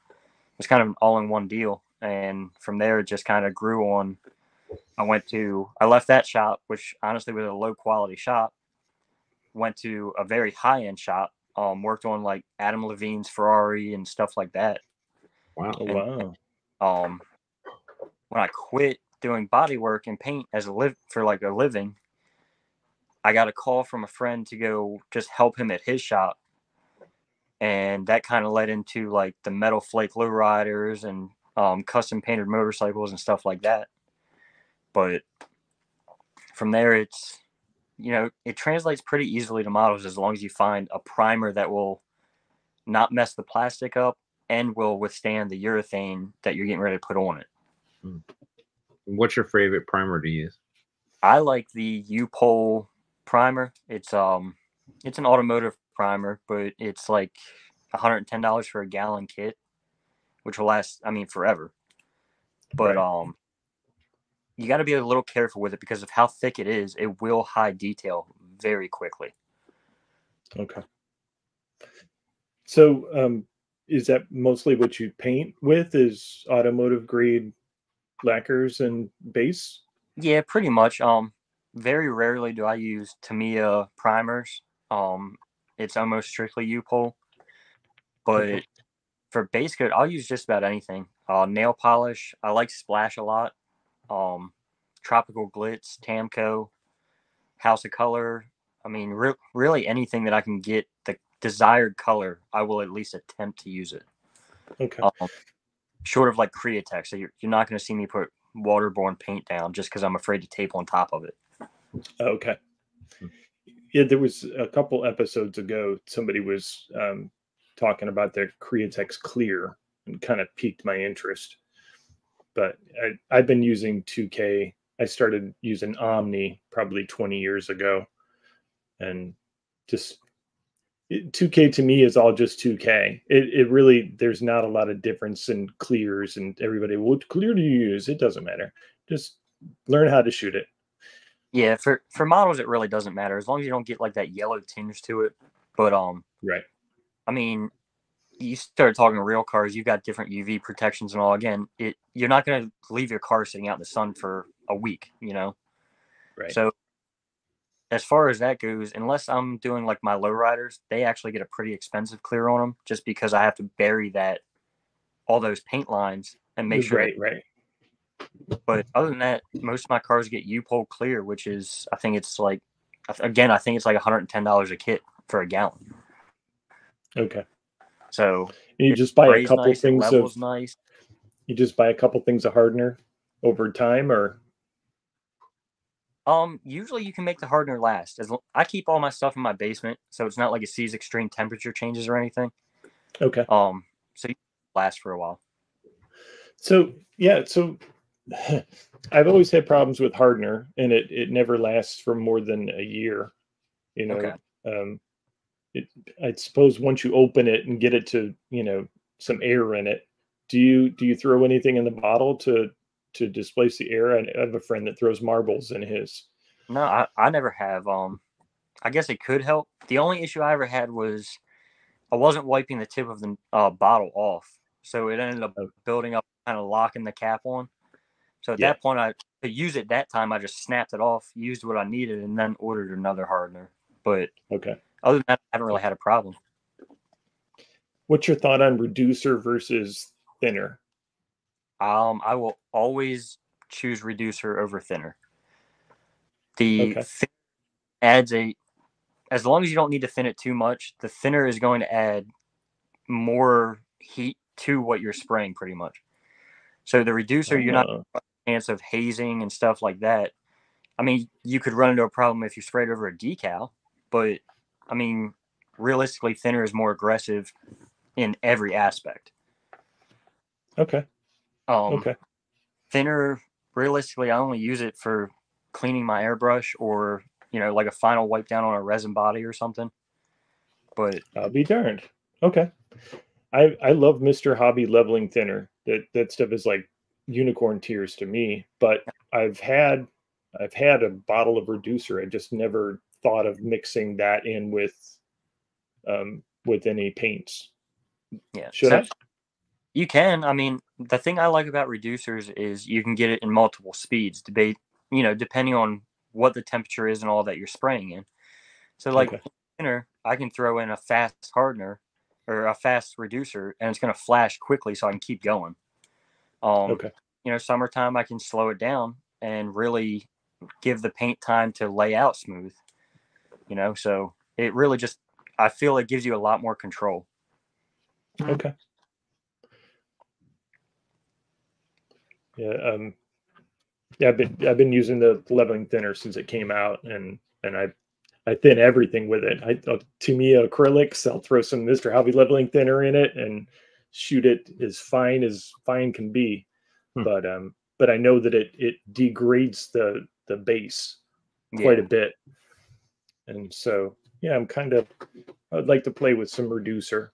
it's kind of an all-in-one deal. And from there, it just kind of grew on. I left that shop, which honestly was a low-quality shop, went to a very high-end shop, worked on like Adam Levine's Ferrari and stuff like that. Wow. Oh, wow. When I quit doing body work and paint for like a living, I got a call from a friend to go just help him at his shop. And that kind of led into like the metal flake lowriders and custom painted motorcycles and stuff like that. But from there, it's, it translates pretty easily to models as long as you find a primer that will not mess the plastic up and will withstand the urethane that you're getting ready to put on it. What's your favorite primer to use? I like the U-Pole primer. It's an automotive primer, but it's like $110 for a gallon kit, which will last, forever. But Right. You got to be a little careful with it because of how thick it is. It will hide detail very quickly. Okay. So, is that mostly what you paint with? Is automotive grade lacquers and base? Yeah, pretty much. Very rarely do I use Tamiya primers. It's almost strictly U-Pole. But Okay. for base coat, I'll use just about anything. Nail polish, I like Splash a lot. Tropical Glitz, Tamco, House of Color. Really anything that I can get the desired color, I will at least attempt to use it. Okay. Short of like Createx, so you're not going to see me put waterborne paint down just because I'm afraid to tape on top of it. Okay. Yeah, there was a couple episodes ago, somebody was talking about their Createx Clear and kind of piqued my interest. But I've been using 2K. I started using Omni probably 20 years ago. And just 2K to me is all just 2K. It really, there's not a lot of difference in clears, and everybody, what clear do you use? It doesn't matter. Just learn how to shoot it. Yeah, for models, it really doesn't matter as long as you don't get like that yellow tinge to it. But right. You start talking real cars, you've got different UV protections and all. Again, you're not going to leave your car sitting out in the sun for a week, Right. So as far as that goes, unless I'm doing like my lowriders, they actually get a pretty expensive clear on them just because I have to bury all those paint lines and make sure. Right. But other than that, most of my cars get U-Pole clear, which is, I think it's like $110 a kit for a gallon. Okay. So you just buy a couple nice, things of nice. You just buy a couple things of hardener over time, or usually you can make the hardener last. I keep all my stuff in my basement, so it's not like it sees extreme temperature changes or anything. Okay. So you last for a while. So I've always had problems with hardener, and it never lasts for more than a year. Okay. I suppose once you open it and get it to some air in it, do you throw anything in the bottle to displace the air? I have a friend that throws marbles in his. No, I never have. I guess it could help. The only issue I ever had was I wasn't wiping the tip of the bottle off, so it ended up building up, kind of locking the cap on. So at that point, to use it that time, I just snapped it off, used what I needed, and then ordered another hardener. But okay, other than that, I haven't really had a problem. What's your thought on reducer versus thinner? I will always choose reducer over thinner. Thinner adds as long as you don't need to thin it too much, the thinner is going to add more heat to what you're spraying pretty much. So the reducer, you're not a chance of hazing and stuff like that. You could run into a problem if you sprayed over a decal, but realistically, thinner is more aggressive in every aspect. Okay. Okay. Thinner, realistically, I only use it for cleaning my airbrush or, like a final wipe down on a resin body or something. But I'll be darned. Okay. I love Mr. Hobby leveling thinner. That stuff is like unicorn tears to me, but I've had a bottle of reducer. I just never thought of mixing that in with any paints. Yeah. Should I? You can. The thing I like about reducers is you can get it in multiple speeds, depending on what the temperature is and all that you're spraying in. So thinner, I can throw in a fast hardener or a fast reducer, and it's going to flash quickly so I can keep going. Okay. You know, summertime, I can slow it down and really give the paint time to lay out smooth, you know, so it really just, I feel it gives you a lot more control. Okay. Yeah. Yeah, I've been using the leveling thinner since it came out, and I thin everything with it. To me, acrylics, I'll throw some Mr. Hobby leveling thinner in it and shoot it as fine can be. But I know that it degrades the base quite a bit, and so yeah, I'd like to play with some reducer.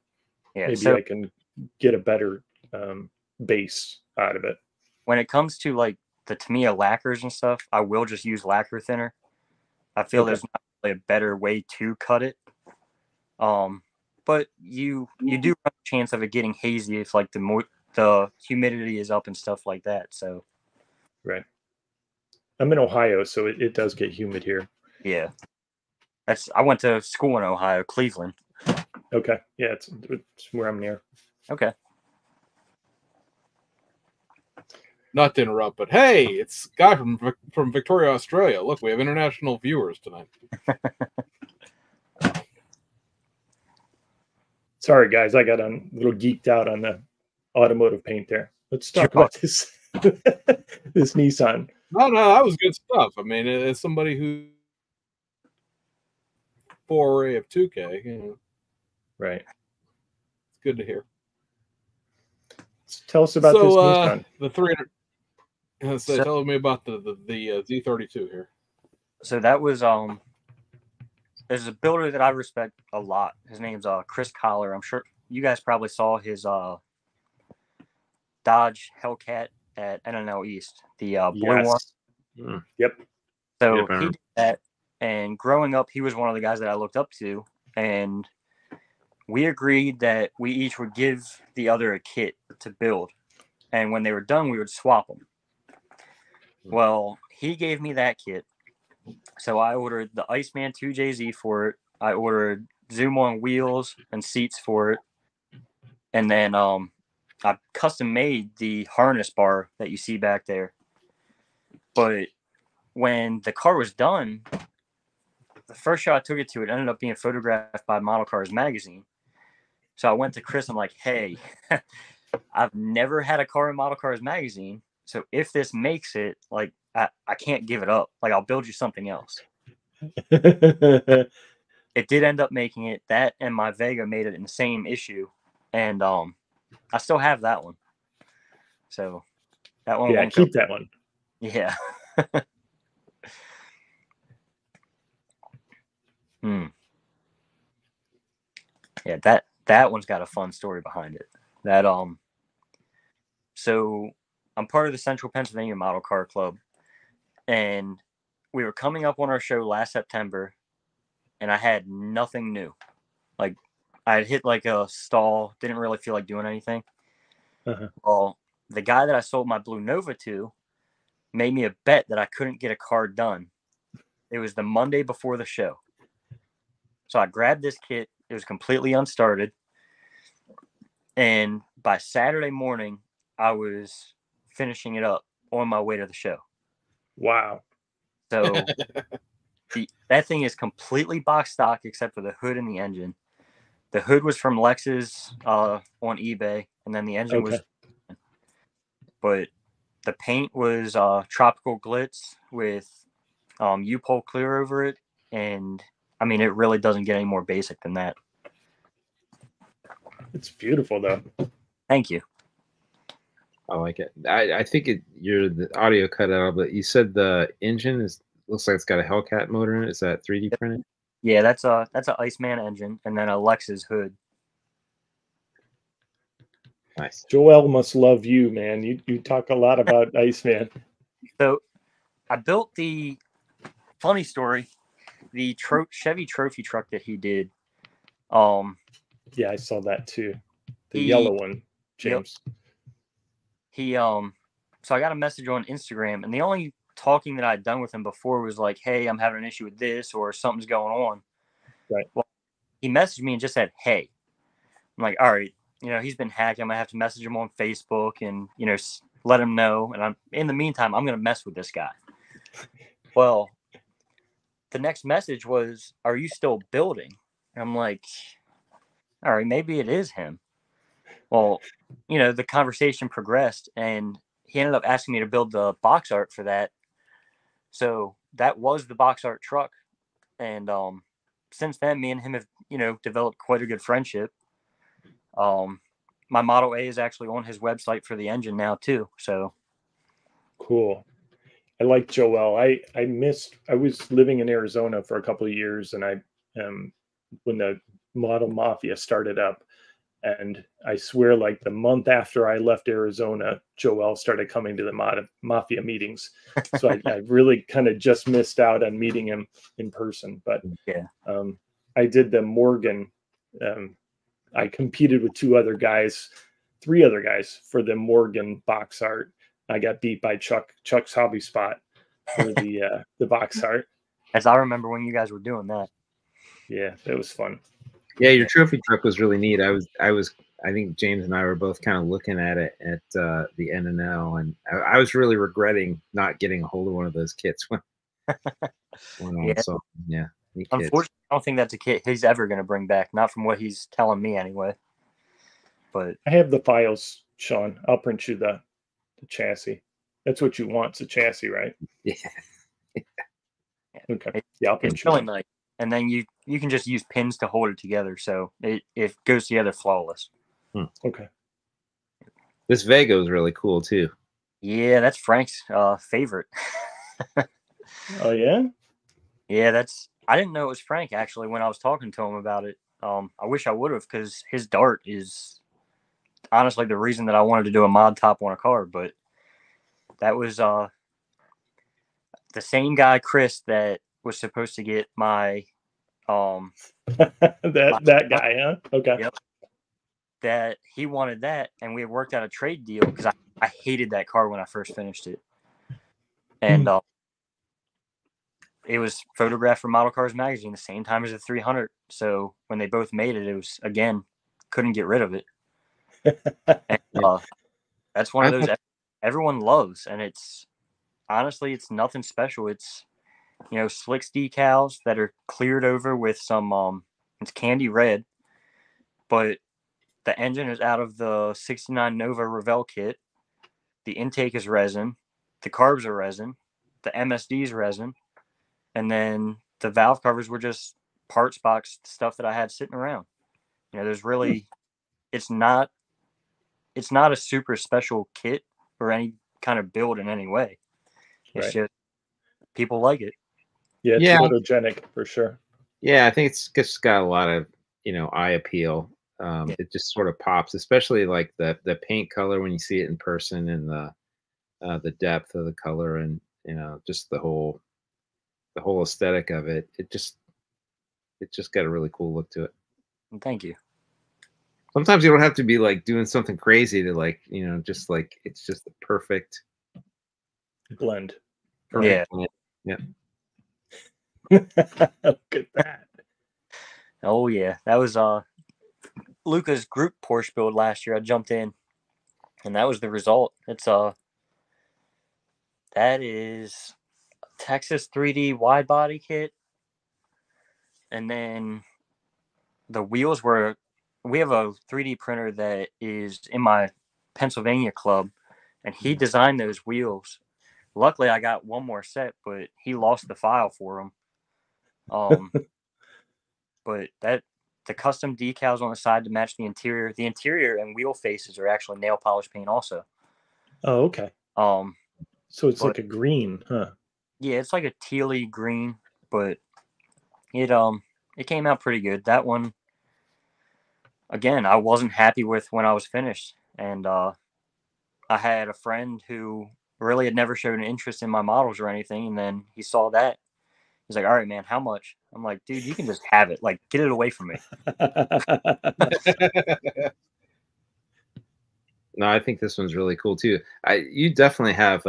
Yeah, maybe so I can get a better base out of it. when it comes to like the Tamiya lacquers and stuff, I will just use lacquer thinner. I feel there's not really a better way to cut it. But you do run a chance of it getting hazy if like the humidity is up and stuff like that. So right. I'm in Ohio, so it does get humid here. yeah, I went to school in Ohio, Cleveland. Okay, yeah, it's where I'm near. Okay. Not to interrupt, but hey, it's Guy from Victoria, Australia. Look, we have international viewers tonight. Sorry, guys, I got a little geeked out on the automotive paint there. Let's talk about this this Nissan. No, that was good stuff. I mean, as somebody who foray of 2K, you know, right? It's good to hear. Tell us about this Nissan. The 300. Tell me about the Z32 here. So that was there's a builder that I respect a lot. His name's Chris Collar. I'm sure you guys probably saw his Dodge Hellcat at NNL East, the blue one. Yep. So he did that, and growing up, he was one of the guys that I looked up to, and we agreed that we each would give the other a kit to build, and when they were done, we would swap them. Well, he gave me that kit, so I ordered the Iceman 2JZ for it. I ordered Zoom on wheels and seats for it, and then I custom made the harness bar that you see back there. But when the car was done, the first shot I took it to, it ended up being photographed by Model Cars Magazine. So I went to Chris. I'm like, hey, I've never had a car in Model Cars Magazine. So if this makes it, like, I can't give it up. Like, I'll build you something else. It did end up making it. That and my Vega made it in the same issue. And I still have that one. So that one. Yeah, keep that one. Yeah. Yeah, that one's got a fun story behind it. That so I'm part of the Central Pennsylvania Model Car Club, and we were coming up on our show last September, and I had nothing new. Like, I had hit like a stall, didn't really feel like doing anything. Well, the guy that I sold my Blue Nova to made me a bet that I couldn't get a car done. It was the Monday before the show. So I grabbed this kit. It was completely unstarted. And by Saturday morning, I was finishing it up on my way to the show. Wow. So that thing is completely box stock except for the hood and the engine. The hood was from Lexus on eBay, and then the engine was. But the paint was tropical glitz with U-Pole clear over it, and I mean, it really doesn't get any more basic than that. It's beautiful, though. Thank you. I like it. I think the audio cut out, but you said the engine looks like it's got a Hellcat motor in it. Is that 3D printed? Yeah, that's an Iceman engine, and then a Lexus hood. Nice. Joel must love you, man. You talk a lot about Iceman. So I built the funny story, the Chevy trophy truck that he did. Yeah, I saw that too. The yellow one, James. Yep. He so I got a message on Instagram, and the only talking that I'd done with him before was like, hey, I'm having an issue with this, or something's going on. Right. Well, he messaged me and just said, hey. I'm I'm like, all right, he's been hacked. I'm gonna have to message him on Facebook and let him know. And in the meantime, I'm gonna mess with this guy. Well, the next message was, "Are you still building?" And I'm like, all right, maybe it is him. Well, the conversation progressed, and he ended up asking me to build the box art for that. So that was the box art truck. And since then, me and him have, developed quite a good friendship. My Model A is actually on his website for the engine now too. So cool. I like Joel. I was living in Arizona for a couple of years, and when the Model Mafia started up, and I swear, like the month after I left Arizona, Joel started coming to the Mafia meetings. So I really kind of just missed out on meeting him in person. But yeah, I did the Morgan. I competed with three other guys for the Morgan box art. I got beat by Chuck's Hobby Spot for the box art. As I remember when you guys were doing that. Yeah, that was fun. Yeah, your trophy truck was really neat. I think James and I were both kind of looking at it at the N&L, and I was really regretting not getting a hold of one of those kits when yeah. I saw them. Yeah. Unfortunately, I don't think that's a kit he's ever going to bring back. Not from what he's telling me anyway. But I have the files, Sean. I'll print you the chassis. That's what you want. It's a chassis, right? Yeah. Okay. Yeah, I'll print it's you really nice. And then you can just use pins to hold it together, so it goes together flawless. Okay. This Vago is really cool too. Yeah, that's Frank's favorite. Oh yeah? Yeah, I didn't know it was Frank actually when I was talking to him about it. I wish I would have, because his Dart is honestly the reason that I wanted to do a mod top on a car. But that was the same guy, Chris, that was supposed to get my that guy, huh? Okay. Yep. That he wanted that, and we had worked out a trade deal because I hated that car when I first finished it. And it was photographed for Model Cars Magazine the same time as the 300. So when they both made it, it was, again, couldn't get rid of it. And that's one of those everyone loves. And it's honestly, it's nothing special. It's, slicks decals that are cleared over with some, it's candy red, but the engine is out of the 69 Nova Revell kit. The intake is resin. The carbs are resin. The MSD is resin. And then the valve covers were just parts box stuff that I had sitting around. There's really, it's not a super special kit or any kind of build in any way. It's just people like it. Yeah, it's photogenic for sure. Yeah, I think it's just got a lot of eye appeal. It just sort of pops, especially like the paint color when you see it in person, and the depth of the color, and just the whole aesthetic of it. It just got a really cool look to it. Thank you. Sometimes you don't have to be like doing something crazy to just like, it's just the perfect blend. Yeah. Yeah. Look at that. Oh yeah, that was Luca's group Porsche build last year. I jumped in, and that was the result. It's that is Texas 3D wide body kit, and then the wheels were. We have a 3D printer that is in my Pennsylvania club, and he designed those wheels. Luckily, I got one more set, but he lost the file for them. But the custom decals on the side to match the interior and wheel faces are actually nail polish paint also. Oh, okay. So it's like a green, huh? Yeah, it's like a tealy green, but it came out pretty good. That one, again, I wasn't happy with when I was finished, and I had a friend who really had never showed an interest in my models or anything, and then he saw that. He's like, "All right, man, how much?" I'm like, "Dude, you can just have it. Like, get it away from me." No, I think this one's really cool too. You definitely have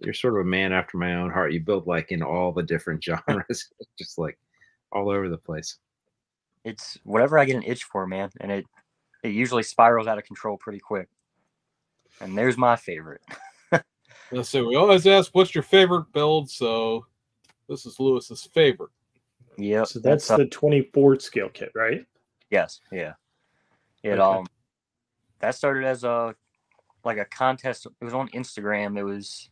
you're sort of a man after my own heart. You build like in all the different genres, just like all over the place. It's whatever I get an itch for, man, and it usually spirals out of control pretty quick. And there's my favorite. Let's see. We always ask, "What's your favorite build?" So this is Lewis's favorite. Yep. So that's the 24 scale kit, right? Yes. Yeah. It Okay. that started as a contest. It was on Instagram. It was,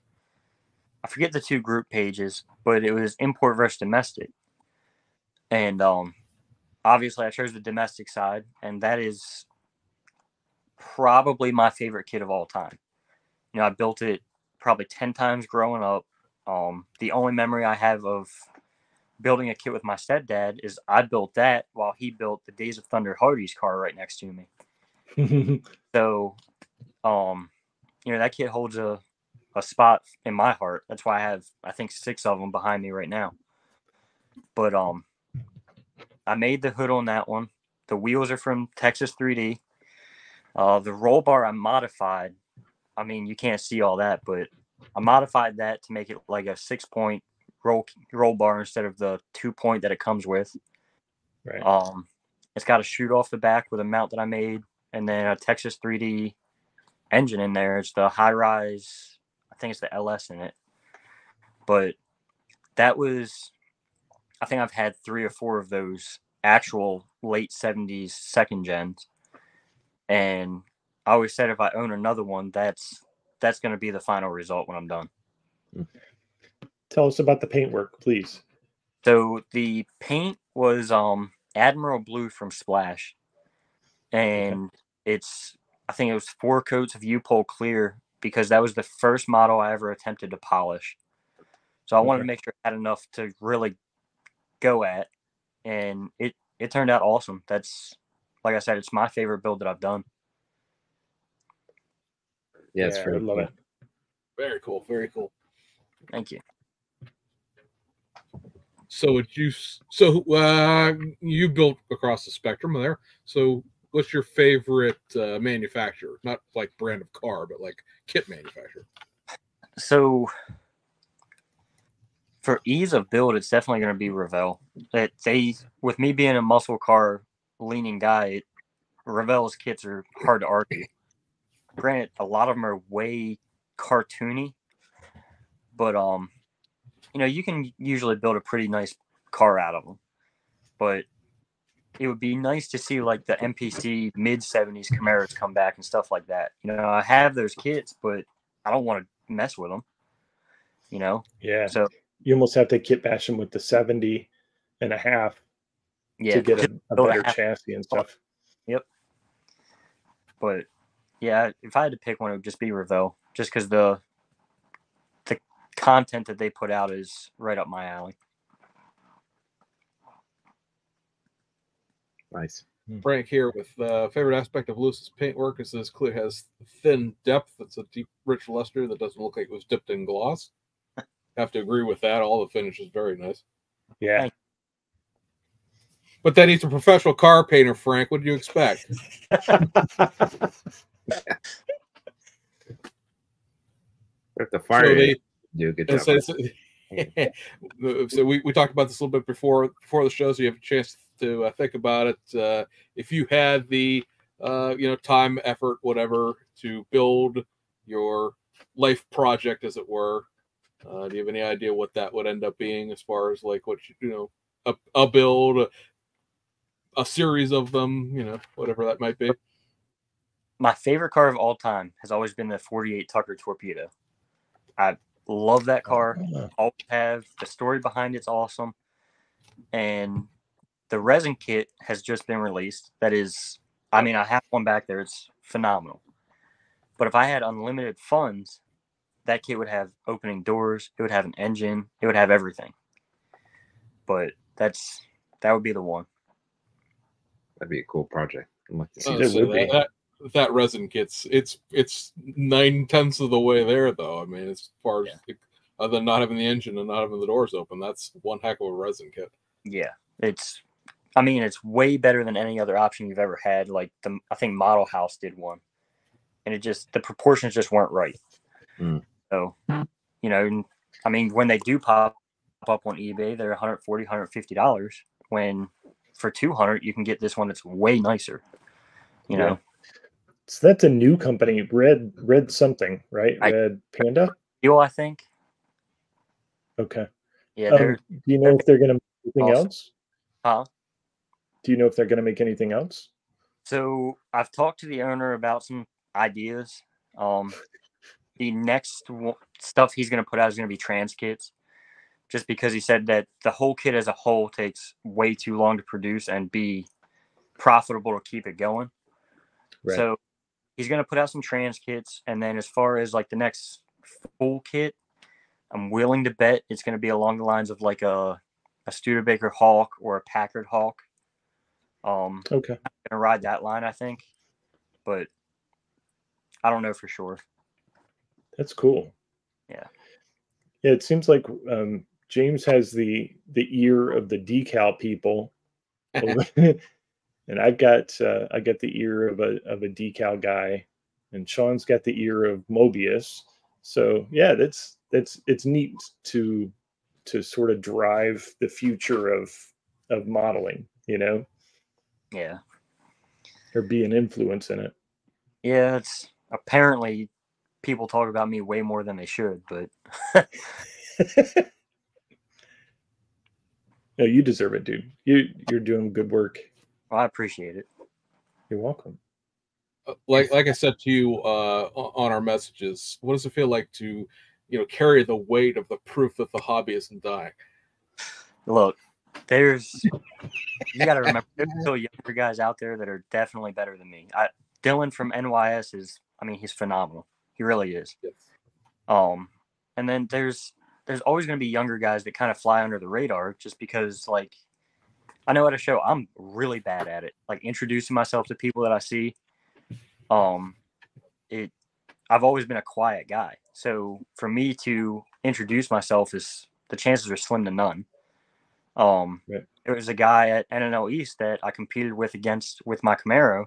I forget the two group pages, but it was import versus domestic. And obviously I chose the domestic side, and that is probably my favorite kit of all time. I built it probably 10 times growing up. The only memory I have of building a kit with my stepdad is I built that while he built the Days of Thunder Hardy's car right next to me. So, that kit holds a spot in my heart. That's why I have, I think, 6 of them behind me right now. But I made the hood on that one. The wheels are from Texas 3D. The roll bar I modified. I mean, you can't see all that, but I modified that to make it like a 6-point roll bar instead of the 2-point that it comes with. Right. It's got a chute off the back with a mount that I made, and then a Texas 3D engine in there. It's the high rise. I think it's the LS in it. But that was, I think I've had 3 or 4 of those actual late 70s second gens. And I always said if I own another one, that's going to be the final result when I'm done. Tell us about the paintwork, please. So the paint was Admiral Blue from Splash. And I think it was 4 coats of U-Pole clear, because that was the first model I ever attempted to polish. So I wanted to make sure I had enough to really go at. And it turned out awesome. That's, like I said, it's my favorite build that I've done. Yeah, it's I pretty love cool. it. Very cool. Very cool. Thank you. So you built across the spectrum there. So what's your favorite manufacturer? Not like brand of car, but like kit manufacturer. So for ease of build, it's definitely going to be Revell. With me being a muscle car leaning guy, Revell's kits are hard to argue. Granted, a lot of them are way cartoony, but you can usually build a pretty nice car out of them. But it would be nice to see like the MPC mid 70s Camaros come back and stuff like that. I have those kits, but I don't want to mess with them. Yeah. So you almost have to kit bash them with the 70 and a half to get a better chassis and stuff. Yep. But yeah, if I had to pick one, it would just be Revell, just because the content that they put out is right up my alley. Nice. Frank here with favorite aspect of Lewis's paintwork is this clear has thin depth. It's a deep, rich luster that doesn't look like it was dipped in gloss. Have to agree with that. All the finish is very nice. Yeah. But that he's a professional car painter, Frank. What did you expect? If the fire do a good job. So we talked about this a little bit before the show, so you have a chance to think about it. If you had the time, effort, whatever, to build your life project, as it were, do you have any idea what that would end up being as far as like what a build, a series of them, whatever that might be? My favorite car of all time has always been the 48 Tucker Torpedo. I love that car. Always have. The story behind it's awesome. And the resin kit has just been released. That is, I mean, I have one back there. It's phenomenal. But if I had unlimited funds, that kit would have opening doors. It would have an engine. It would have everything. But that would be the one. That'd be a cool project. I'd like to see that resin kit's it's 9/10 of the way there, though. I mean, as far as other than not having the engine and not having the doors open, that's one heck of a resin kit. Yeah, it's way better than any other option you've ever had. Like I think Model House did one, and the proportions just weren't right. So, I mean, when they do pop up on eBay, they're $140, $150. When for $200, you can get this one that's way nicer. you know. So that's a new company, Red something, right? Red Panda. I think. Okay. Yeah. Do you know if they're going to make anything else? Huh? Do you know if they're going to make anything else? So I've talked to the owner about some ideas. The next stuff he's going to put out is going to be trans kits, just because he said that the whole kit as a whole takes way too long to produce and be profitable to keep it going. Right. So he's going to put out some trans kits, and then as far as like the next full kit, I'm willing to bet it's going to be along the lines of like a Studebaker Hawk or a Packard Hawk. Okay. I'm going to ride that line, I think, but I don't know for sure. That's cool. Yeah. Yeah, it seems like James has the ear of the decal people, and I've got I got the ear of a decal guy, and Sean's got the ear of Mobius. So yeah, it's neat to sort of drive the future of modeling, you know. Yeah. Or be an influence in it. Yeah, it's apparently people talk about me way more than they should, but no, you deserve it, dude. You're doing good work. well, I appreciate it. You're welcome. Like I said to you on our messages, what does it feel like to, carry the weight of the proof that the hobby isn't dying? Look, you got to remember, there's still younger guys out there that are definitely better than me. Dylan from NYS he's phenomenal. He really is. Yes. And then there's always going to be younger guys that kind of fly under the radar just because, like, I know at a show I'm really bad at it, like introducing myself to people that I see. I've always been a quiet guy, so for me to introduce myself the chances are slim to none. There was a guy at NNL East that I competed with my Camaro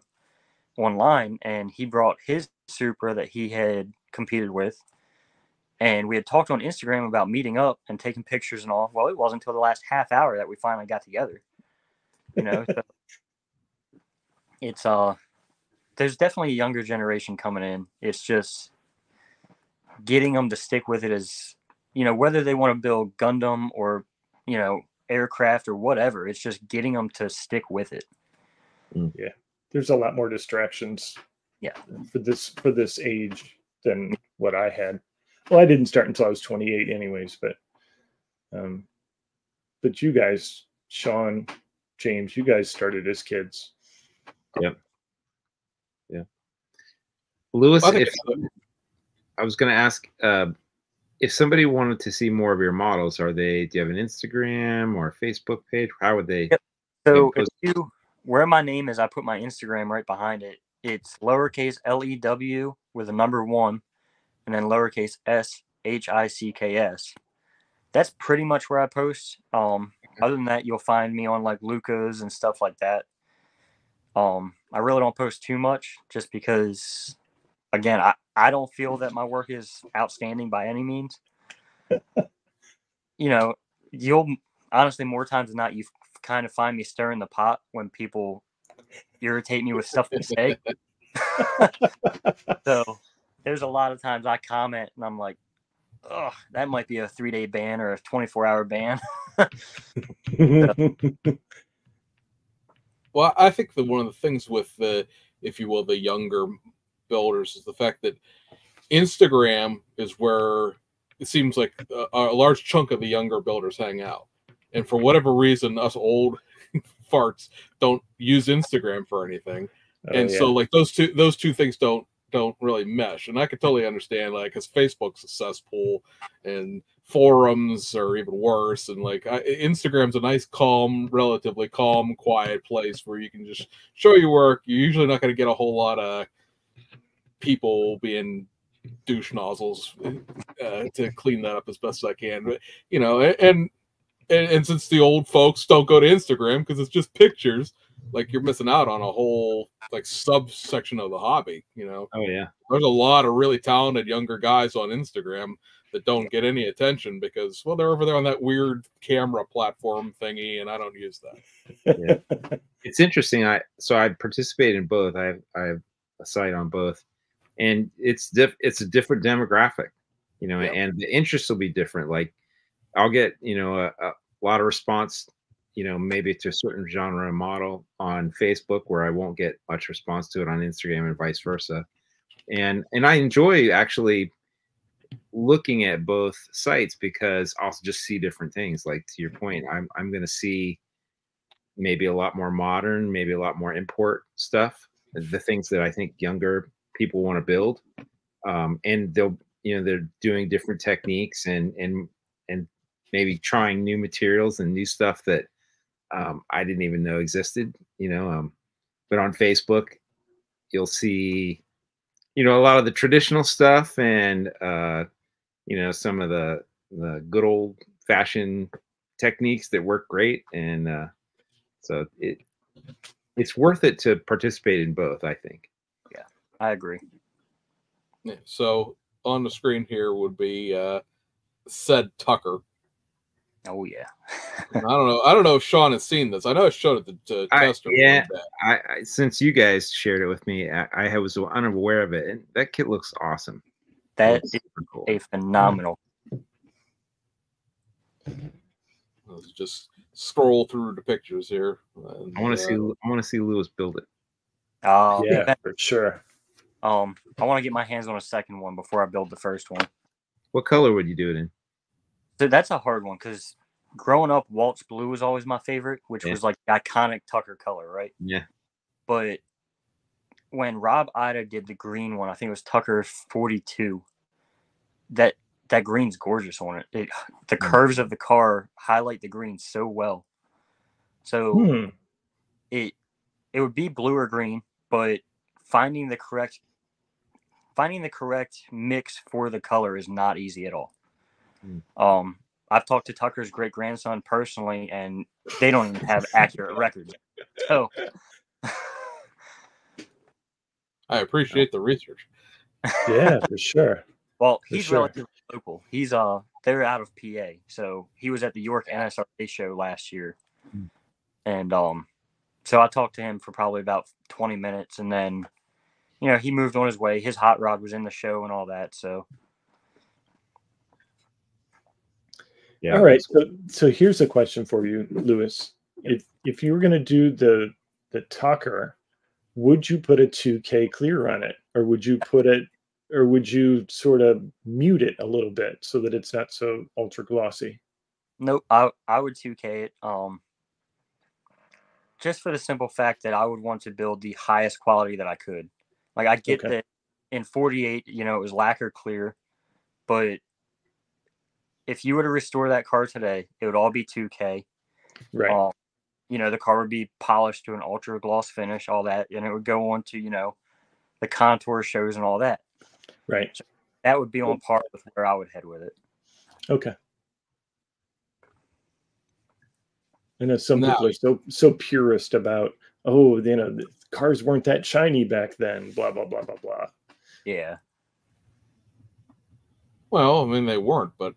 online, and he brought his Supra that he had competed with, and we had talked on Instagram about meeting up and taking pictures and all. Well, it wasn't until the last half hour that we finally got together. So it's there's definitely a younger generation coming in. It's just getting them to stick with it as, whether they want to build Gundam or, aircraft or whatever. It's just getting them to stick with it. Yeah. There's a lot more distractions. Yeah. For this age than what I had. Well, I didn't start until I was 28 anyways, but you guys, Sean, James, you guys started as kids. Yep. Yeah. Lewis, I was going to ask if somebody wanted to see more of your models, do you have an Instagram or a Facebook page? How would they? Yep. So where my name is, I put my Instagram right behind it. It's lowercase LEW with a number 1 and then lowercase SHICKS. That's pretty much where I post. Other than that, you'll find me on like Luca's and stuff like that. I really don't post too much just because, again, I don't feel that my work is outstanding by any means. You'll honestly, more times than not, you kind of find me stirring the pot when people irritate me with stuff they say. So there's a lot of times I comment and I'm like, oh, that might be a 3-day ban or a 24-hour ban. Well, I think that one of the things with if you will, the younger builders is the fact that Instagram is where it seems like a large chunk of the younger builders hang out. And for whatever reason, us old farts don't use Instagram for anything. So like those two things don't really mesh. And I could totally understand, like, because Facebook's a cesspool and forums are even worse. And like Instagram's a nice, relatively calm, quiet place where you can just show your work. You're usually not going to get a whole lot of people being douche nozzles to clean that up as best as I can. But and since the old folks don't go to Instagram because it's just pictures, like you're missing out on a whole like subsection of the hobby. You know, Oh yeah. there's a lot of really talented younger guys on Instagram that don't get any attention because, well, they're over there on that weird camera platform thingy, and I don't use that. Yeah. It's interesting. I participate in both. I have a site on both, and it's a different demographic, you know, and the interests will be different. Like I'll get, you know, a lot of response, you know, maybe to a certain genre model on Facebook where I won't get much response to it on Instagram and vice versa. And I enjoy actually looking at both sites because I'll just see different things. Like to your point, I'm going to see maybe a lot more modern, maybe a lot more import stuff, the things that I think younger people want to build. And they'll, you know, they're doing different techniques and maybe trying new materials and new stuff that I didn't even know existed, you know. But on Facebook, you'll see, you know, a lot of the traditional stuff and, you know, some of the good old fashioned techniques that work great. And so it's worth it to participate in both, I think. Yeah, I agree. Yeah, so on the screen here would be said Tucker. Oh yeah. I don't know if Sean has seen this. I know I showed it to Tester. Yeah, I since you guys shared it with me, I was unaware of it, and that kit looks awesome. That is cool. A phenomenal. Let's just scroll through the pictures here. And, I want to see Lewis build it. Yeah, for sure. I want to get my hands on a second one before I build the first one. What color would you do it in? So that's a hard one because growing up, Waltz Blue was always my favorite, which was like the iconic Tucker color, right? Yeah. But when Rob Ida did the green one, I think it was Tucker 42. That green's gorgeous on it. The curves of the car highlight the green so well. So it would be blue or green, but finding the correct mix for the color is not easy at all. I've talked to Tucker's great grandson personally, and they don't even have accurate records. So I appreciate the research. Yeah, for sure. Well, he's relatively local. He's they're out of PA, so he was at the York NSRA show last year, and so I talked to him for probably about 20 minutes, and then, you know, he moved on his way. His hot rod was in the show and all that, so. Yeah. All right. So here's a question for you, Lewis. If you were going to do the Tucker, would you put a 2K clear on it, or would you sort of mute it a little bit so that it's not so ultra glossy? Nope. I would 2K it. Just for the simple fact that I would want to build the highest quality that I could. Like I get that in 48, you know, it was lacquer clear, but if you were to restore that car today, it would all be 2K. Right. You know, the car would be polished to an ultra gloss finish, all that, and it would go on to, you know, the contour shows and all that. Right. So that would be on par with where I would head with it. Okay. I know some people are so purist about, oh, you know, the cars weren't that shiny back then, blah, blah, blah, blah, blah. Yeah. Well, I mean, they weren't, but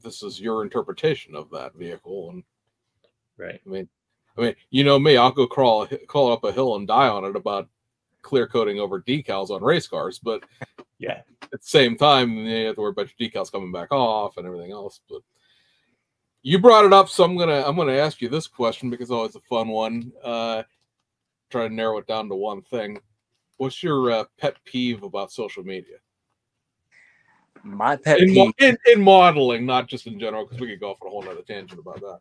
this is your interpretation of that vehicle. And right. I mean, you know me, I'll go crawl up a hill and die on it about clear coating over decals on race cars. But yeah, at the same time, you have to worry about your decals coming back off and everything else. But you brought it up, so I'm gonna ask you this question because it's always a fun one. Try to narrow it down to one thing. What's your pet peeve about social media? My pet peeve in modeling, not just in general, because we could go off on a whole other tangent about that.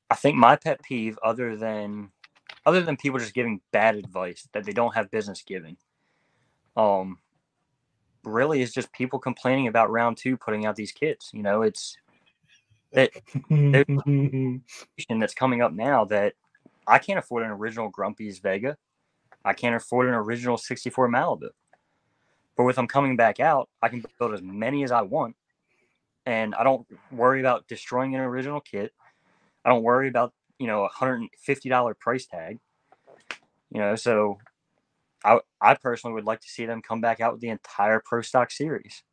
I think my pet peeve, other than people just giving bad advice that they don't have business giving, really is just people complaining about round 2 putting out these kits. You know, it's that that's coming up now that I can't afford an original Grumpy's Vega. I can't afford an original 64 Malibu. But with them coming back out, I can build as many as I want. And I don't worry about destroying an original kit. I don't worry about, you know, $150 price tag. You know, so I personally would like to see them come back out with the entire Pro Stock series.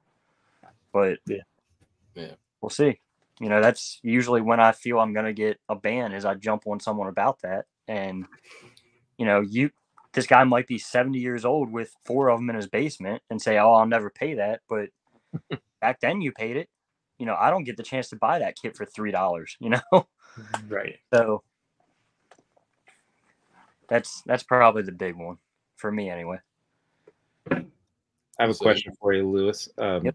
But yeah, we'll see. You know, that's usually when I feel I'm going to get a ban is I jump on someone about that. And, you know, this guy might be 70 years old with 4 of them in his basement and say, oh, I'll never pay that. But back then you paid it. You know, I don't get the chance to buy that kit for $3, you know? Right. So that's probably the big one for me anyway. I have a question for you, Lewis. Yep.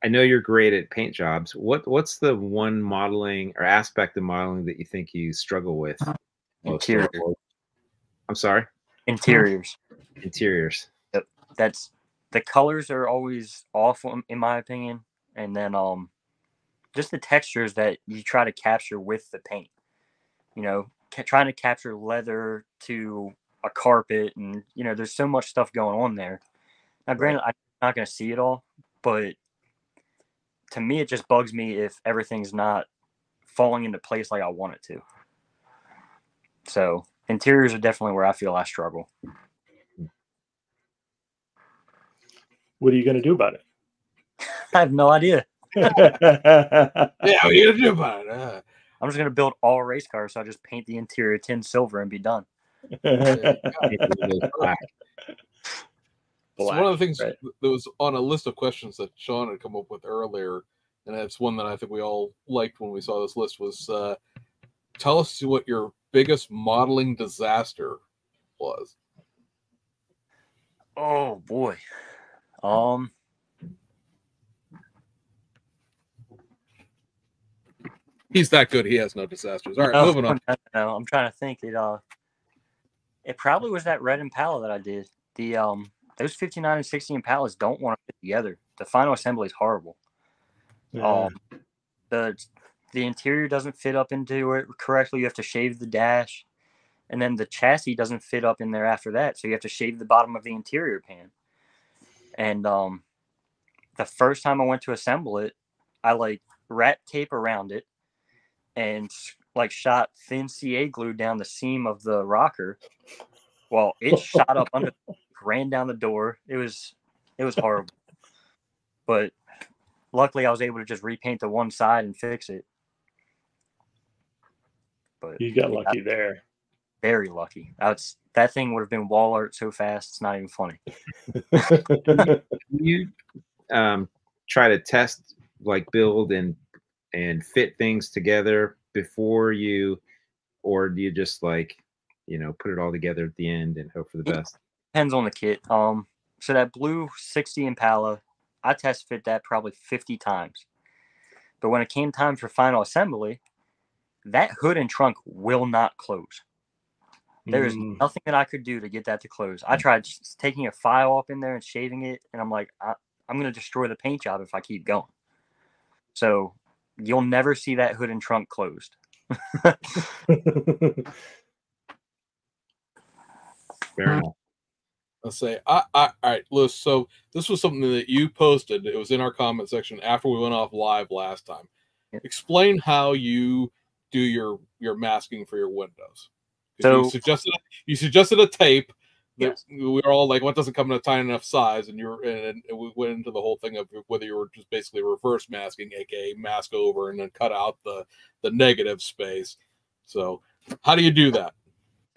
I know you're great at paint jobs. What's the one modeling or aspect of modeling that you think you struggle with most? Interior. I'm sorry? Interiors. Interiors. Yep. That's the colors are always off in my opinion. And then just the textures that you try to capture with the paint. You know, trying to capture leather to a carpet, and you know, there's so much stuff going on there. Now, granted, I'm not going to see it all, but to me, it just bugs me if everything's not falling into place like I want it to. So interiors are definitely where I feel I struggle. What are you going to do about it? I have no idea. Yeah, what are you going to do about it? I'm just going to build all race cars, so I just paint the interior tin silver and be done. Black. So one of the things right. that was on a list of questions that Sean had come up with earlier, and it's one that I think we all liked when we saw this list, was tell us what your biggest modeling disaster was. Oh boy. He's that good. He has no disasters. All right, moving on. No, I'm trying to think. It probably was that red Impala that I did. Those 59 and 60 Impalas don't want to fit together. The final assembly is horrible. Yeah. The interior doesn't fit up into it correctly. You have to shave the dash, and then the chassis doesn't fit up in there after that. So you have to shave the bottom of the interior pan. And the first time I went to assemble it, I like wrapped tape around it and like shot thin CA glue down the seam of the rocker. Well, it shot up under, ran down the door. It was horrible. But luckily, I was able to just repaint the one side and fix it. But you got lucky there. Very lucky. That thing would have been wall art so fast, it's not even funny. You try to test, like build and fit things together before you, or do you just like, you know, put it all together at the end and hope for the best? Depends on the kit. So that blue 60 Impala, I test fit that probably 50 times. But when it came time for final assembly, that hood and trunk will not close. There is nothing that I could do to get that to close. I tried just taking a file up in there and shaving it, and I'm like, I'm going to destroy the paint job if I keep going. So you'll never see that hood and trunk closed. Fair enough. I'll say, all right, Lewis. So this was something that you posted. It was in our comment section after we went off live last time. Yep. Explain how you do your masking for your windows. So you suggested a tape that yes. We were all like, "What doesn't come in a tiny enough size?" And we went into the whole thing of whether you were just basically reverse masking, aka mask over and then cut out the negative space. So how do you do that?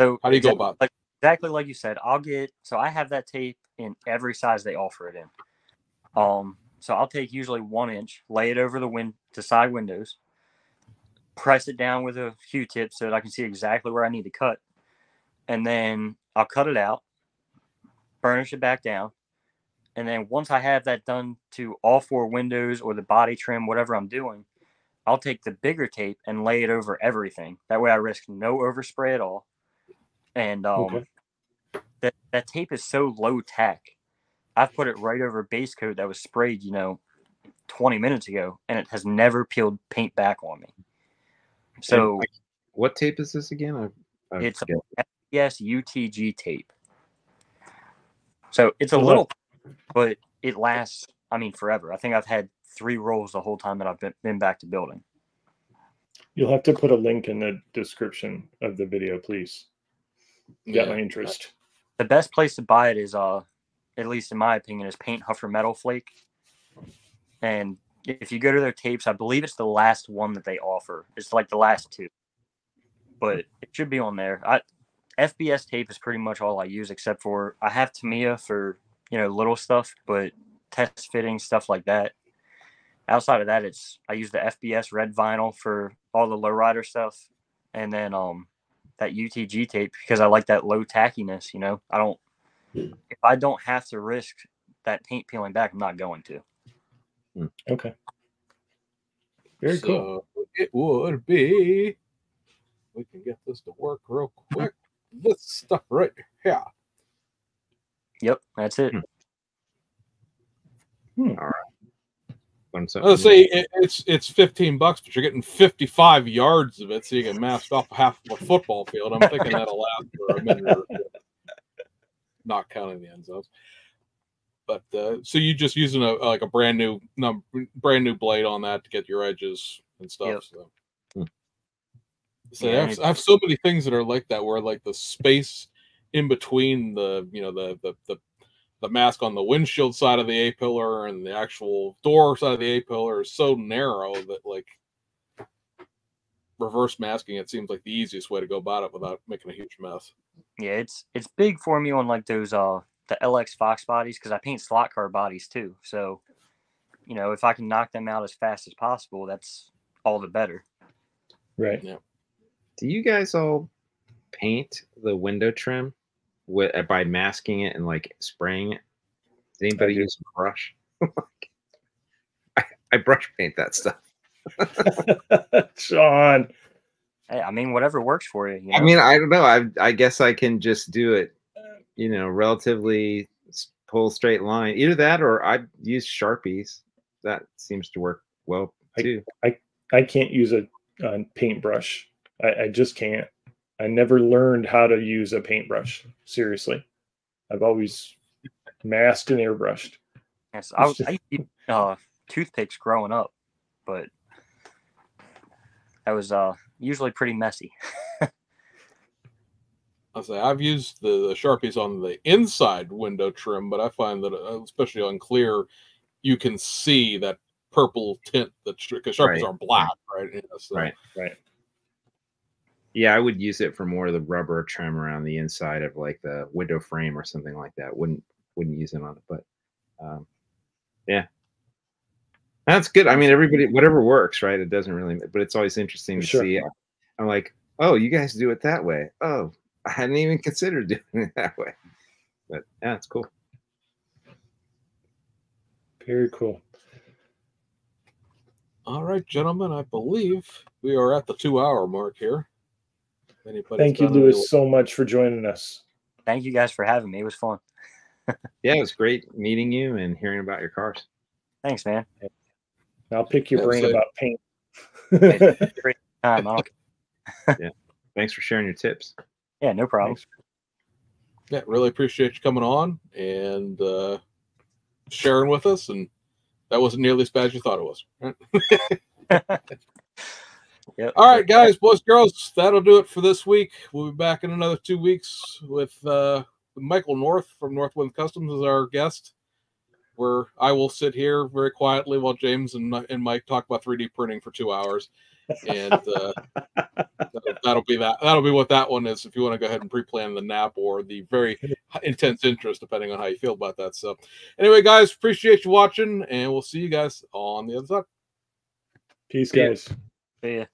So how do you go about it? Exactly like you said, I have that tape in every size they offer it in. So I'll take usually 1 inch, lay it over the side windows, press it down with a Q-tip so that I can see exactly where I need to cut. And then I'll cut it out, burnish it back down. And then once I have that done to all 4 windows or the body trim, whatever I'm doing, I'll take the bigger tape and lay it over everything. That way I risk no overspray at all. And that tape is so low tack. I've put it right over base coat that was sprayed, 20 minutes ago, and it has never peeled paint back on me. So, what tape is this again? It's a FPS UTG tape. So it's a little, but it lasts, forever. I think I've had 3 rolls the whole time that I've been back to building. You'll have to put a link in the description of the video, please. got my interest. The best place to buy it is, at least in my opinion, is Paint Huffer Metal Flake. And if you go to their tapes, I believe it's the last one that they offer. It's like the last two, but it should be on there. FBS tape is pretty much all I use, except for I have Tamiya for, little stuff, but test fitting, stuff like that. Outside of that, I use the FBS red vinyl for all the lowrider stuff, and then that UTG tape because I like that low tackiness. If I don't have to risk that paint peeling back, I'm not going to. Okay. Very cool. It would be. We can get this to work real quick. This stuff right here. Yep, that's it. All right. Let's say it's $15, but you're getting 55 yards of it, so you can mask off half of a football field. I'm thinking that'll last for a minute or two, not counting the end zones. But so you just using a brand new blade on that to get your edges and stuff. Yep. So I have so many things that are like that, where like the space in between the mask on the windshield side of the A-pillar and the actual door side of the A-pillar is so narrow that like reverse masking, it seems like the easiest way to go about it without making a huge mess. Yeah, it's big for me on like those the LX Fox bodies because I paint slot car bodies too. So, if I can knock them out as fast as possible, that's all the better. Right. Yeah. Do you guys all paint the window trim by masking it and like spraying it? Does anybody use a brush? I brush paint that stuff. Sean. Hey, I mean, whatever works for you. I mean, I don't know. I guess I can just do it, relatively pull straight line. Either that or I use Sharpies. That seems to work well too. I can't use a paintbrush. I just can't. I never learned how to use a paintbrush. Seriously. I've always masked and airbrushed. Yes, I used toothpicks growing up, but that was usually pretty messy. I'll say I've used the Sharpies on the inside window trim, but I find that especially on clear, you can see that purple tint because Sharpies are black, right? Yeah, so. Right. Yeah, I would use it for more of the rubber trim around the inside of like the window frame or something like that. Wouldn't use it on it, but yeah, that's good. I mean, everybody, whatever works, right? It doesn't really, but it's always interesting to see. I'm like, oh, you guys do it that way. Oh, I hadn't even considered doing it that way. But yeah, it's cool. Very cool. All right, gentlemen, I believe we are at the 2-hour mark here. Thank you, Lewis, so much for joining us. Thank you guys for having me. It was fun. Yeah, it was great meeting you and hearing about your cars. Thanks, man. I'll pick your brain about paint. Great time. Yeah. Thanks for sharing your tips. Yeah, no problem. Thanks. Yeah, really appreciate you coming on and sharing with us. And that wasn't nearly as bad as you thought it was. Right? Yep. All right, guys, boys, girls, that'll do it for this week. We'll be back in another 2 weeks with Michael North from Northwind Customs as our guest, where I will sit here very quietly while James and Mike talk about 3D printing for 2 hours. And that'll be that. That'll be what that one is if you want to go ahead and pre-plan the nap or the very intense interest, depending on how you feel about that. So anyway, guys, appreciate you watching, and we'll see you guys on the other side. Peace, guys. See ya.